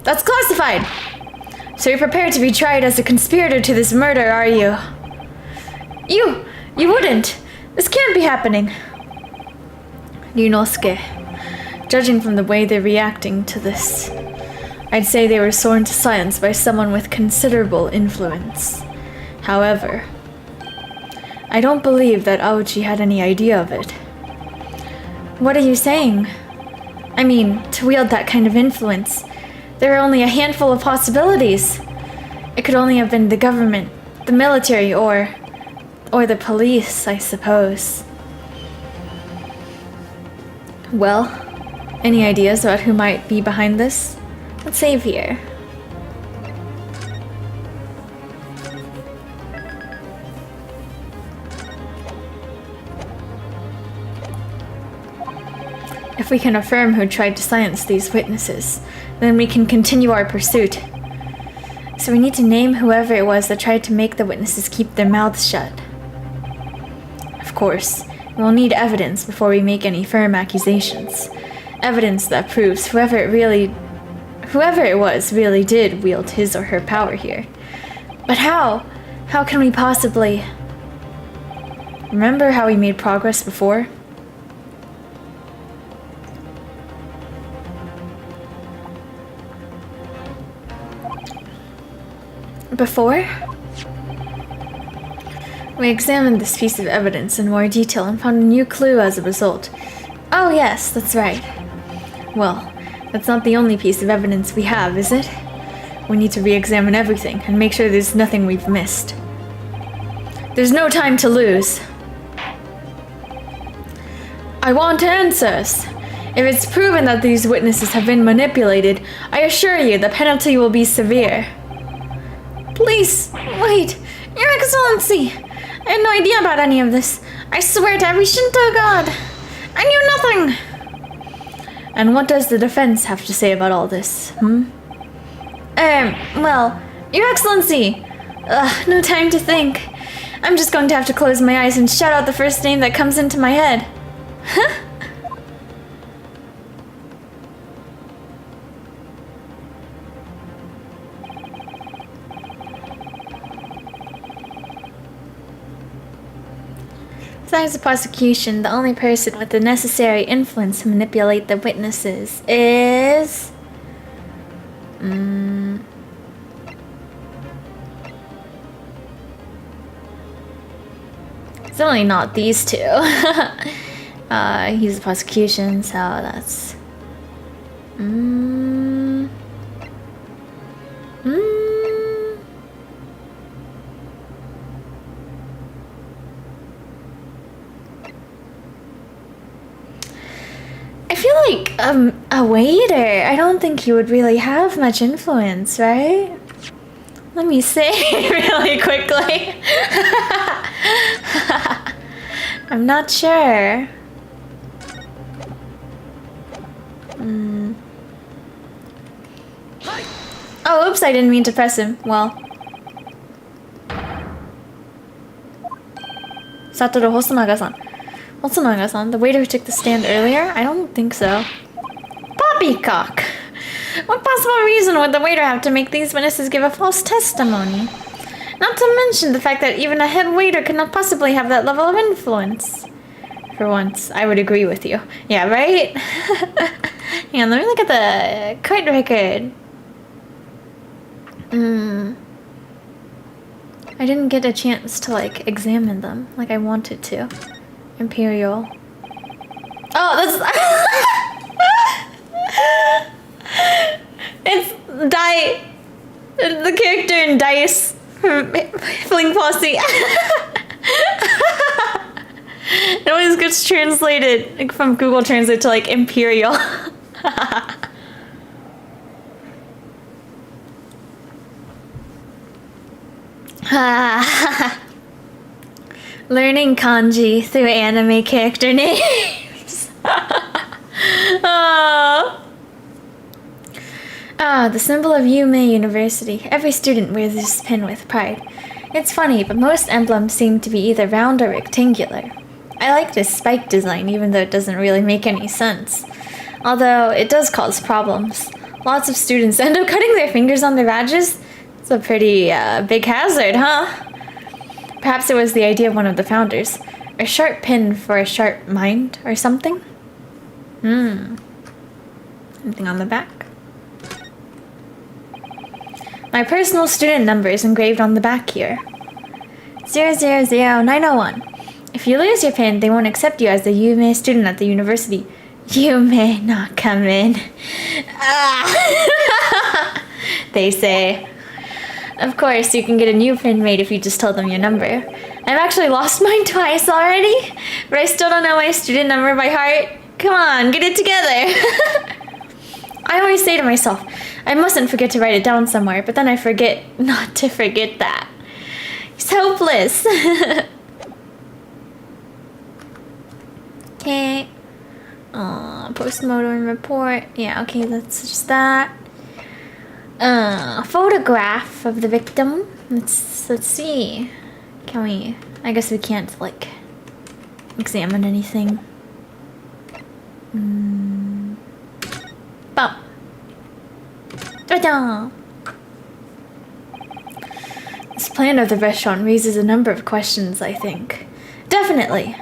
A: That's classified. So you're prepared to be tried as a conspirator to this murder, are you? You wouldn't. This can't be happening. Ryunosuke, judging from the way they're reacting to this, I'd say they were sworn to silence by someone with considerable influence. However, I don't believe that Aochi had any idea of it. What are you saying? I mean, to wield that kind of influence, there are only a handful of possibilities. It could only have been the government, the military, or the police, I suppose. Well, any ideas about who might be behind this? Let's save here. If we can affirm who tried to silence these witnesses, then we can continue our pursuit. So we need to name whoever it was that tried to make the witnesses keep their mouths shut. Of course, we'll need evidence before we make any firm accusations. Evidence that proves whoever it was really did wield his or her power here. But how? How can we possibly... Remember how we made progress before? We examined this piece of evidence in more detail and found a new clue as a result. Oh yes, that's right. Well, that's not the only piece of evidence we have, is it? We need to re-examine everything and make sure there's nothing we've missed. There's no time to lose. I want answers. If it's proven that these witnesses have been manipulated, I assure you the penalty will be severe. Please, wait, Your Excellency! I had no idea about any of this. I swear to every Shinto god! I knew nothing! And what does the defense have to say about all this, well, Your Excellency! No time to think. I'm just going to have to close my eyes and shout out the first name that comes into my head. Huh? Besides the prosecution, the only person with the necessary influence to manipulate the witnesses is... It's only not these two. He's the prosecution, so that's... I feel like a waiter. I don't think he would really have much influence, right? Let me say really quickly. I'm not sure. Oh, oops, I didn't mean to press him. Well. Satoru Hosonaga-san. Hosonaga-san, the waiter who took the stand earlier? I don't think so. Poppycock! What possible reason would the waiter have to make these witnesses give a false testimony? Not to mention the fact that even a head waiter could not possibly have that level of influence. For once, I would agree with you. Yeah, right? Hang on, let me look at the court record. I didn't get a chance to, like, examine them like I wanted to. Imperial. Oh, that's... It's the character in Dice from Fling Posse. It always gets translated like, from Google Translate to like Imperial. Learning kanji through anime character names. The symbol of Yume University. Every student wears this pin with pride. It's funny, but most emblems seem to be either round or rectangular. I like this spike design, even though it doesn't really make any sense. Although it does cause problems. Lots of students end up cutting their fingers on their badges. It's a pretty big hazard, huh? Perhaps it was the idea of one of the founders. A sharp pin for a sharp mind or something? Anything on the back? My personal student number is engraved on the back here. 000901. If you lose your pin, they won't accept you as the Yume student at the university. You may not come in. They say. Of course, you can get a new pin made if you just tell them your number. I've actually lost mine twice already, but I still don't know my student number by heart. Come on, get it together. I always say to myself, I mustn't forget to write it down somewhere, but then I forget not to forget that. It's hopeless. Okay. Postmortem report. Yeah, okay, that's just that. A photograph of the victim. Let's see. Can we? I guess we can't like examine anything. Bum. Ta-da! This plan of the restaurant raises a number of questions, I think. Definitely.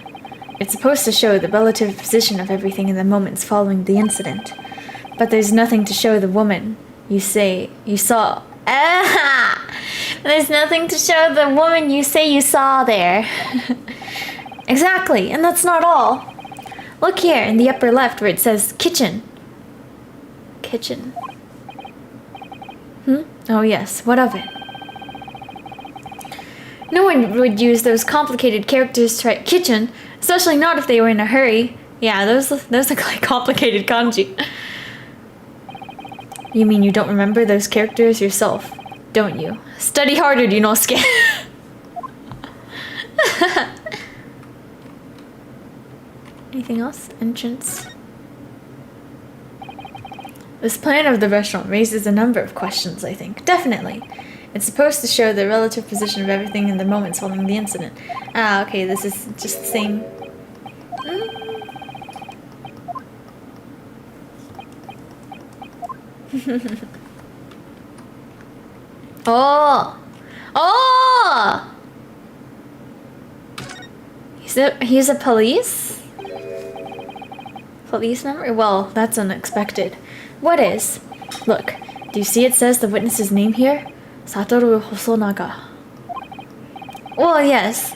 A: It's supposed to show the relative position of everything in the moments following the incident. But there's nothing to show the woman you say you saw. There's nothing to show the woman you say you saw there. Exactly, and that's not all. Look here in the upper left where it says kitchen. Kitchen. Oh yes, what of it? No one would use those complicated characters to write kitchen, especially not if they were in a hurry. Yeah, those look like complicated kanji. You mean you don't remember those characters yourself, don't you? Study harder, Ryunosuke. Anything else? Entrance. This plan of the restaurant raises a number of questions, I think. Definitely. It's supposed to show the relative position of everything in the moments following the incident. Ah, okay, this is just the same. Oh! Oh! He's a police member? Well, that's unexpected. What is? Look, do you see it says the witness's name here? Satoru Hosonaga. Well, yes.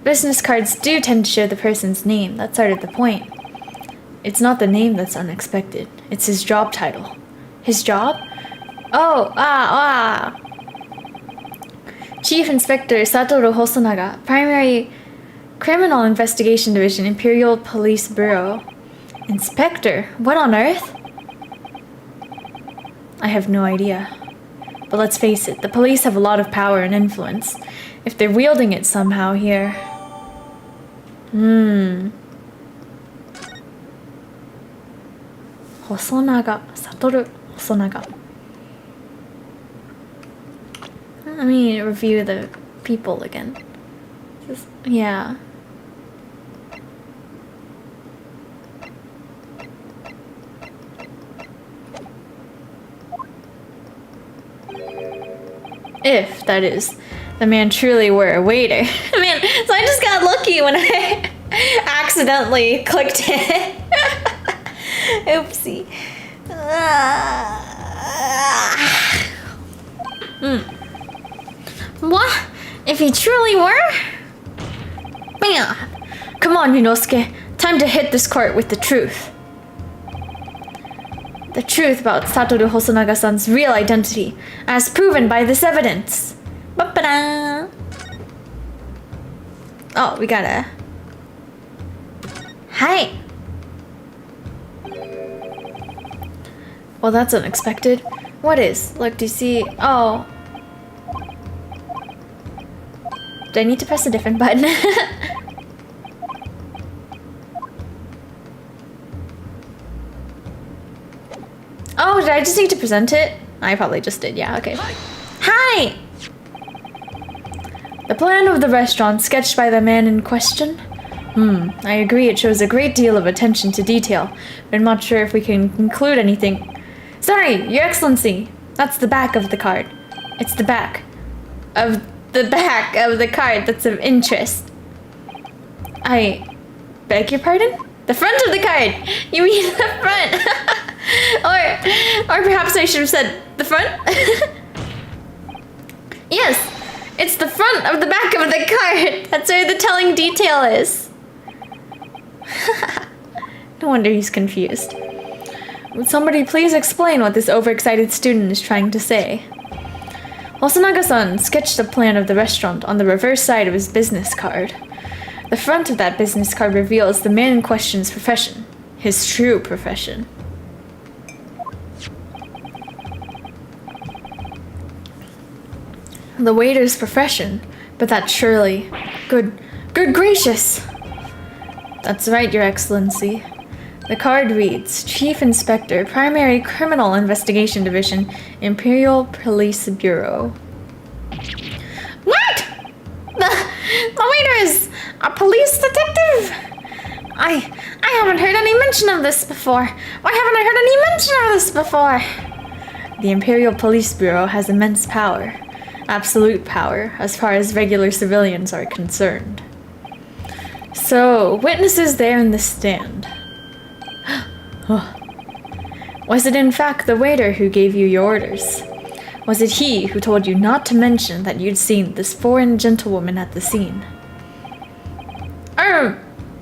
A: Business cards do tend to show the person's name. That's sort of the point. It's not the name that's unexpected. It's his job title. His job? Oh, Chief Inspector Satoru Hosonaga, Primary Criminal Investigation Division, Imperial Police Bureau. Inspector? What on earth? I have no idea. But let's face it, the police have a lot of power and influence. If they're wielding it somehow here. Hosonaga. Satoru Hosonaga. Let me review the people again. Yeah. If, that is, the man truly were a waiter. Man, so I just got lucky when I accidentally clicked it. Oopsie. What? If he truly were? Bam! Come on, Ryunosuke. Time to hit this court with the truth. The truth about Satoru Hosonaga-san's real identity, as proven by this evidence. Ba-ba-da! Oh, we gotta... Hi! Well, that's unexpected. What is? Look, do you see... Oh. Do I need to press a different button? Oh, did I just need to present it? I probably just did, yeah, okay. Hi! The plan of the restaurant sketched by the man in question
C: I agree it shows a great deal of attention to detail, but I'm not sure if we can conclude anything. Sorry, Your Excellency! That's the back of the card. It's the back of the card that's of interest. I beg your pardon? The front of the card! You mean the front! or perhaps I should have said the front? Yes, it's the front of the back of the card! That's where the telling detail is. No wonder he's confused. Would somebody please explain what this overexcited student is trying to say? Hosonaga-san sketched a plan of the restaurant on the reverse side of his business card. The front of that business card reveals the man in question's profession, his true profession. The waiter's profession, but that's surely... Good gracious! That's right, Your Excellency. The card reads, Chief Inspector, Primary Criminal Investigation Division, Imperial Police Bureau. What? The waiter is a police detective? I haven't heard any mention of this before. Why haven't I heard any mention of this before? The Imperial Police Bureau has immense power. Absolute power, as far as regular civilians are concerned. So, witnesses there in the stand. Was it in fact the waiter who gave you your orders? Was it he who told you not to mention that you'd seen this foreign gentlewoman at the scene?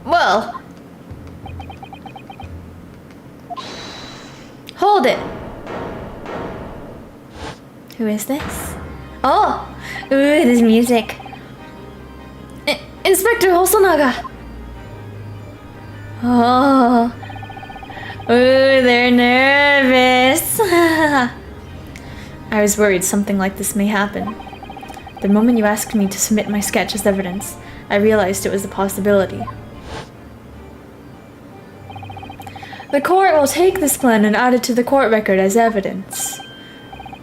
C: Well... Hold it! Who is this? Oh! Ooh, this music. Inspector Hosonaga! Oh... Ooh, they're nervous. I was worried something like this may happen. The moment you asked me to submit my sketch as evidence, I realized it was a possibility. The court will take this plan and add it to the court record as evidence.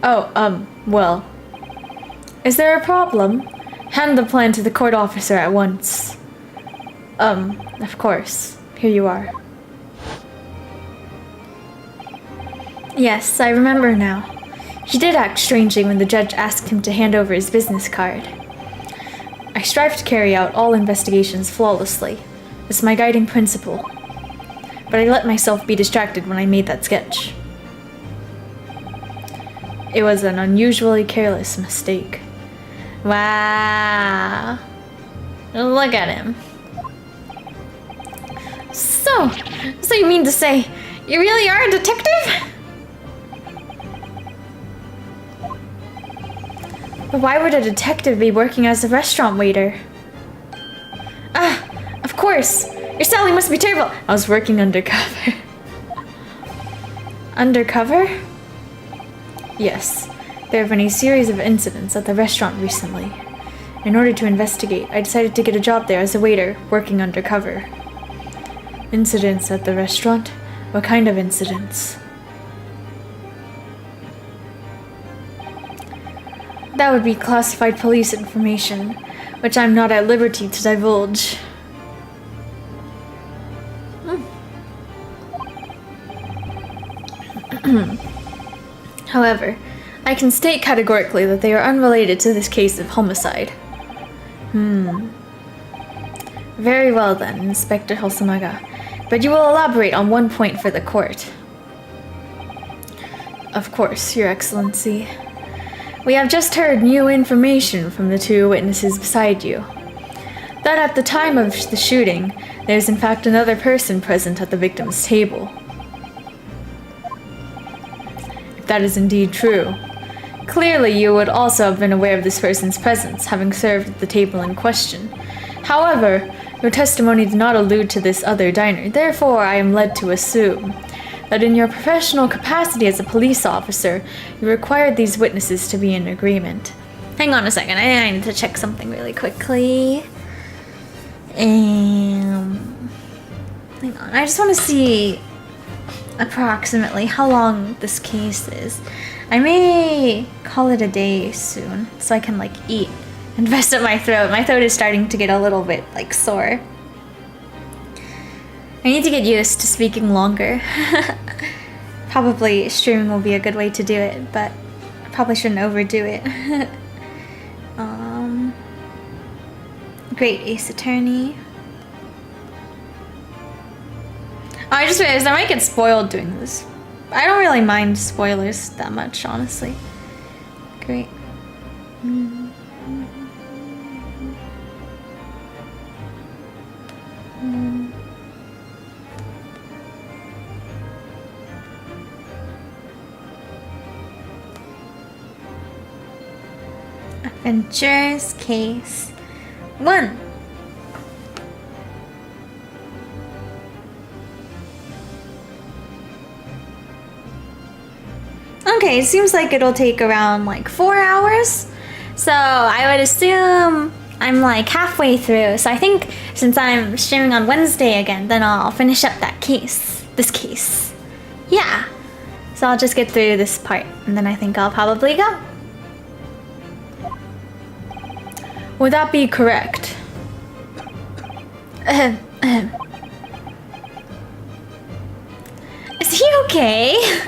C: Oh, well. Is there a problem? Hand the plan to the court officer at once. Of course. Here you are. Yes, I remember now. He did act strangely when the judge asked him to hand over his business card. I strive to carry out all investigations flawlessly. It's my guiding principle. But I let myself be distracted when I made that sketch. It was an unusually careless mistake. Wow. Look at him. So you mean to say, you really are a detective? But why would a detective be working as a restaurant waiter? Ah, of course. Your salary must be terrible. I was working undercover. Undercover? Yes. There have been a series of incidents at the restaurant recently. In order to investigate, I decided to get a job there as a waiter, working undercover. Incidents at the restaurant? What kind of incidents? That would be classified police information, which I'm not at liberty to divulge. However, I can state categorically that they are unrelated to this case of homicide. Very well then, Inspector Hosonaga. But you will elaborate on one point for the court. Of course, Your Excellency. We have just heard new information from the two witnesses beside you. That at the time of the shooting, there's in fact another person present at the victim's table. If that is indeed true, clearly you would also have been aware of this person's presence, having served at the table in question. However, your testimony did not allude to this other diner, therefore I am led to assume that in your professional capacity as a police officer, you required these witnesses to be in agreement. Hang on a second, I need to check something really quickly. Hang on, I just want to see approximately how long this case is. I may call it a day soon, so I can eat and rest up my throat. My throat is starting to get a little bit sore.
A: I need to get used to speaking longer. Probably streaming will be a good way to do it, but I probably shouldn't overdo it. Great Ace Attorney. Oh, I just realized I might get spoiled doing this. I don't really mind spoilers that much, honestly. Great. Adventures Case 1. Okay, it seems like it'll take around like 4 hours. So I would assume I'm like halfway through. So I think since I'm streaming on Wednesday again, then I'll finish up that case. This case. Yeah. So I'll just get through this part and then I think I'll probably go. Would that be correct? Is he okay?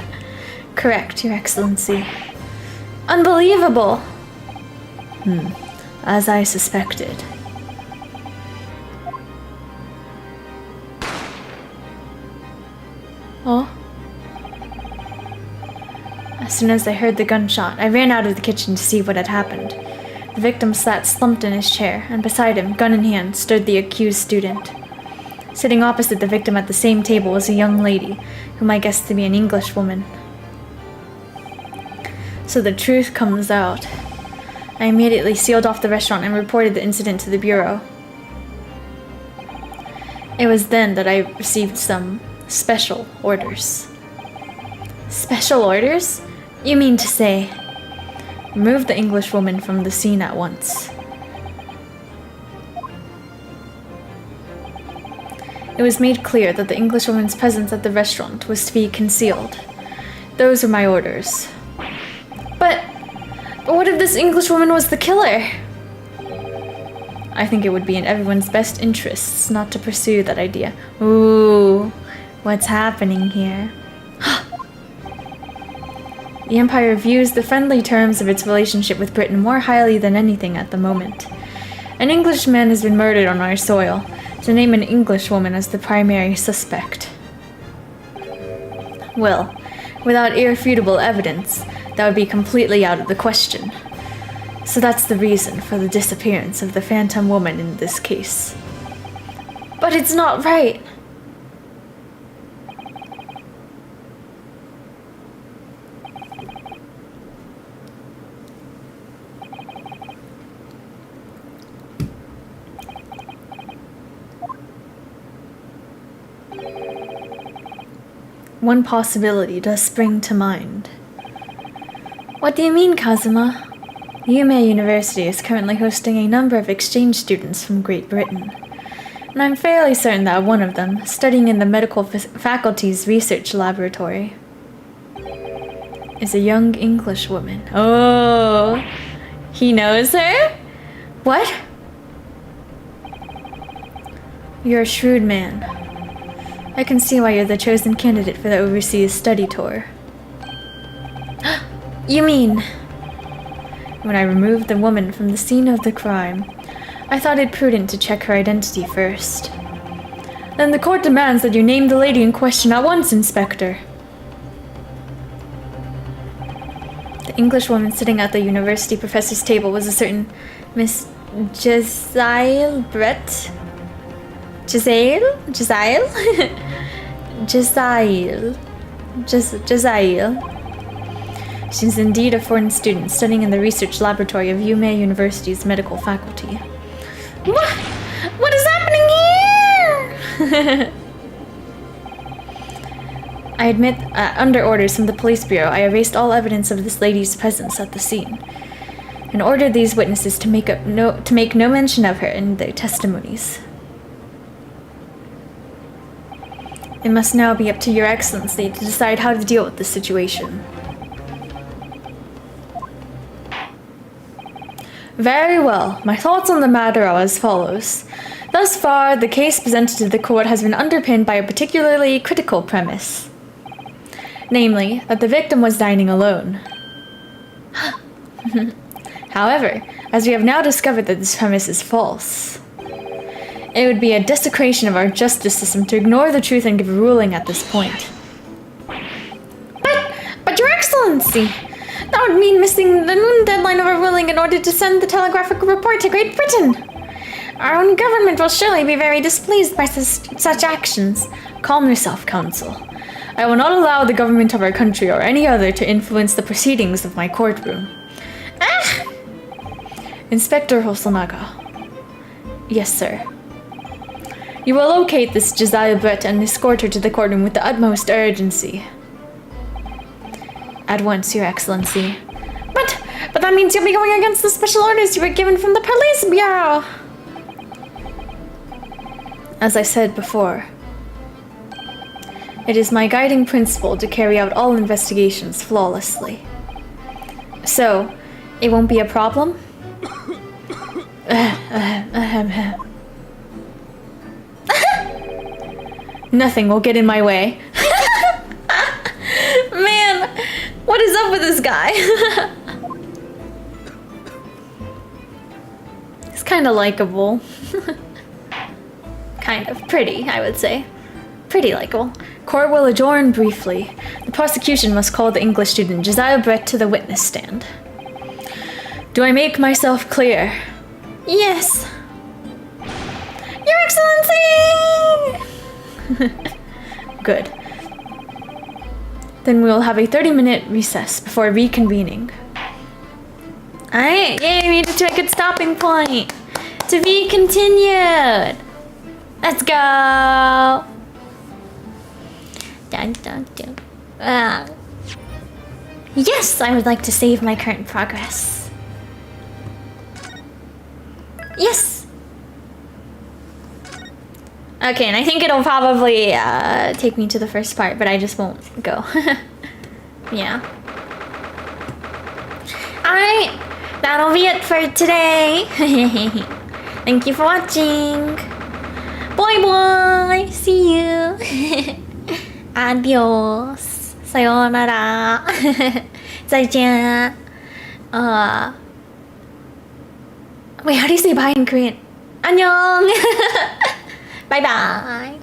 A: Correct, Your Excellency. Unbelievable. As I suspected. Oh? As soon as I heard the gunshot, I ran out of the kitchen to see what had happened. The victim sat slumped in his chair, and beside him, gun in hand, stood the accused student. Sitting opposite the victim at the same table was a young lady, whom I guessed to be an Englishwoman. So the truth comes out. I immediately sealed off the restaurant and reported the incident to the bureau. It was then that I received some special orders. Special orders? You mean to say... Remove the Englishwoman from the scene at once. It was made clear that the Englishwoman's presence at the restaurant was to be concealed. Those were my orders. But what if this Englishwoman was the killer? I think it would be in everyone's best interests not to pursue that idea. Ooh, what's happening here? The Empire views the friendly terms of its relationship with Britain more highly than anything at the moment. An Englishman has been murdered on our soil. To name an Englishwoman as the primary suspect. Well, without irrefutable evidence, that would be completely out of the question. So that's the reason for the disappearance of the phantom woman in this case. But it's not right. One possibility does spring to mind. What do you mean, Kazuma? Yume University is currently hosting a number of exchange students from Great Britain, and I'm fairly certain that one of them, studying in the medical faculty's research laboratory, is a young Englishwoman. Oh, he knows her? What? You're a shrewd man. I can see why you're the chosen candidate for the overseas study tour. You mean... When I removed the woman from the scene of the crime, I thought it prudent to check her identity first. Then the court demands that you name the lady in question at once, Inspector. The Englishwoman sitting at the university professor's table was a certain Miss Jezaille Brett. Jezaille? She's indeed a foreign student studying in the research laboratory of Yume University's medical faculty. What is happening here? I admit, under orders from the police bureau, I erased all evidence of this lady's presence at the scene, and ordered these witnesses to make no mention of her in their testimonies. It must now be up to Your Excellency to decide how to deal with this situation. Very well. My thoughts on the matter are as follows.
C: Thus far, the case presented to the court has been underpinned by a particularly critical premise. Namely, that the victim was dining alone. However, as we have now discovered that this premise is false, it would be a desecration of our justice system to ignore the truth and give a ruling at this point.
A: But Your Excellency, that would mean missing the noon deadline of a ruling in order to send the telegraphic report to Great Britain. Our own government will surely be very displeased by such actions.
C: Calm yourself, Counsel. I will not allow the government of our country or any other to influence the proceedings of my courtroom.
A: Ah!
C: Inspector Hosonaga. Yes, sir. You will locate this Josiah Brett and escort her to the courtroom with the utmost urgency. At once, Your Excellency.
A: But that means you'll be going against the special orders you were given from the Police Bureau.
C: As I said before, it is my guiding principle to carry out all investigations flawlessly. So, it won't be a problem? Nothing will get in my way.
A: Man, what is up with this guy?
C: He's kind of likable. Kind of pretty, I would say. Pretty likable. Court will adjourn briefly. The prosecution must call the English student Josiah Brett to the witness stand. Do I make myself clear?
A: Yes. Your Excellency!
C: Good. Then we will have a 30-minute recess before reconvening.
A: Alright, yay, we made it to a good stopping point. To be continued. Let's go. Dun, dun, dun. Yes, I would like to save my current progress. Yes. Okay, and I think it'll probably take me to the first part, but I just won't go. Yeah. Alright, that'll be it for today. Thank you for watching. Bye bye. See you. Adios. さようなら。再见. Wait, how do you say bye in Korean? 안녕. Bye bye.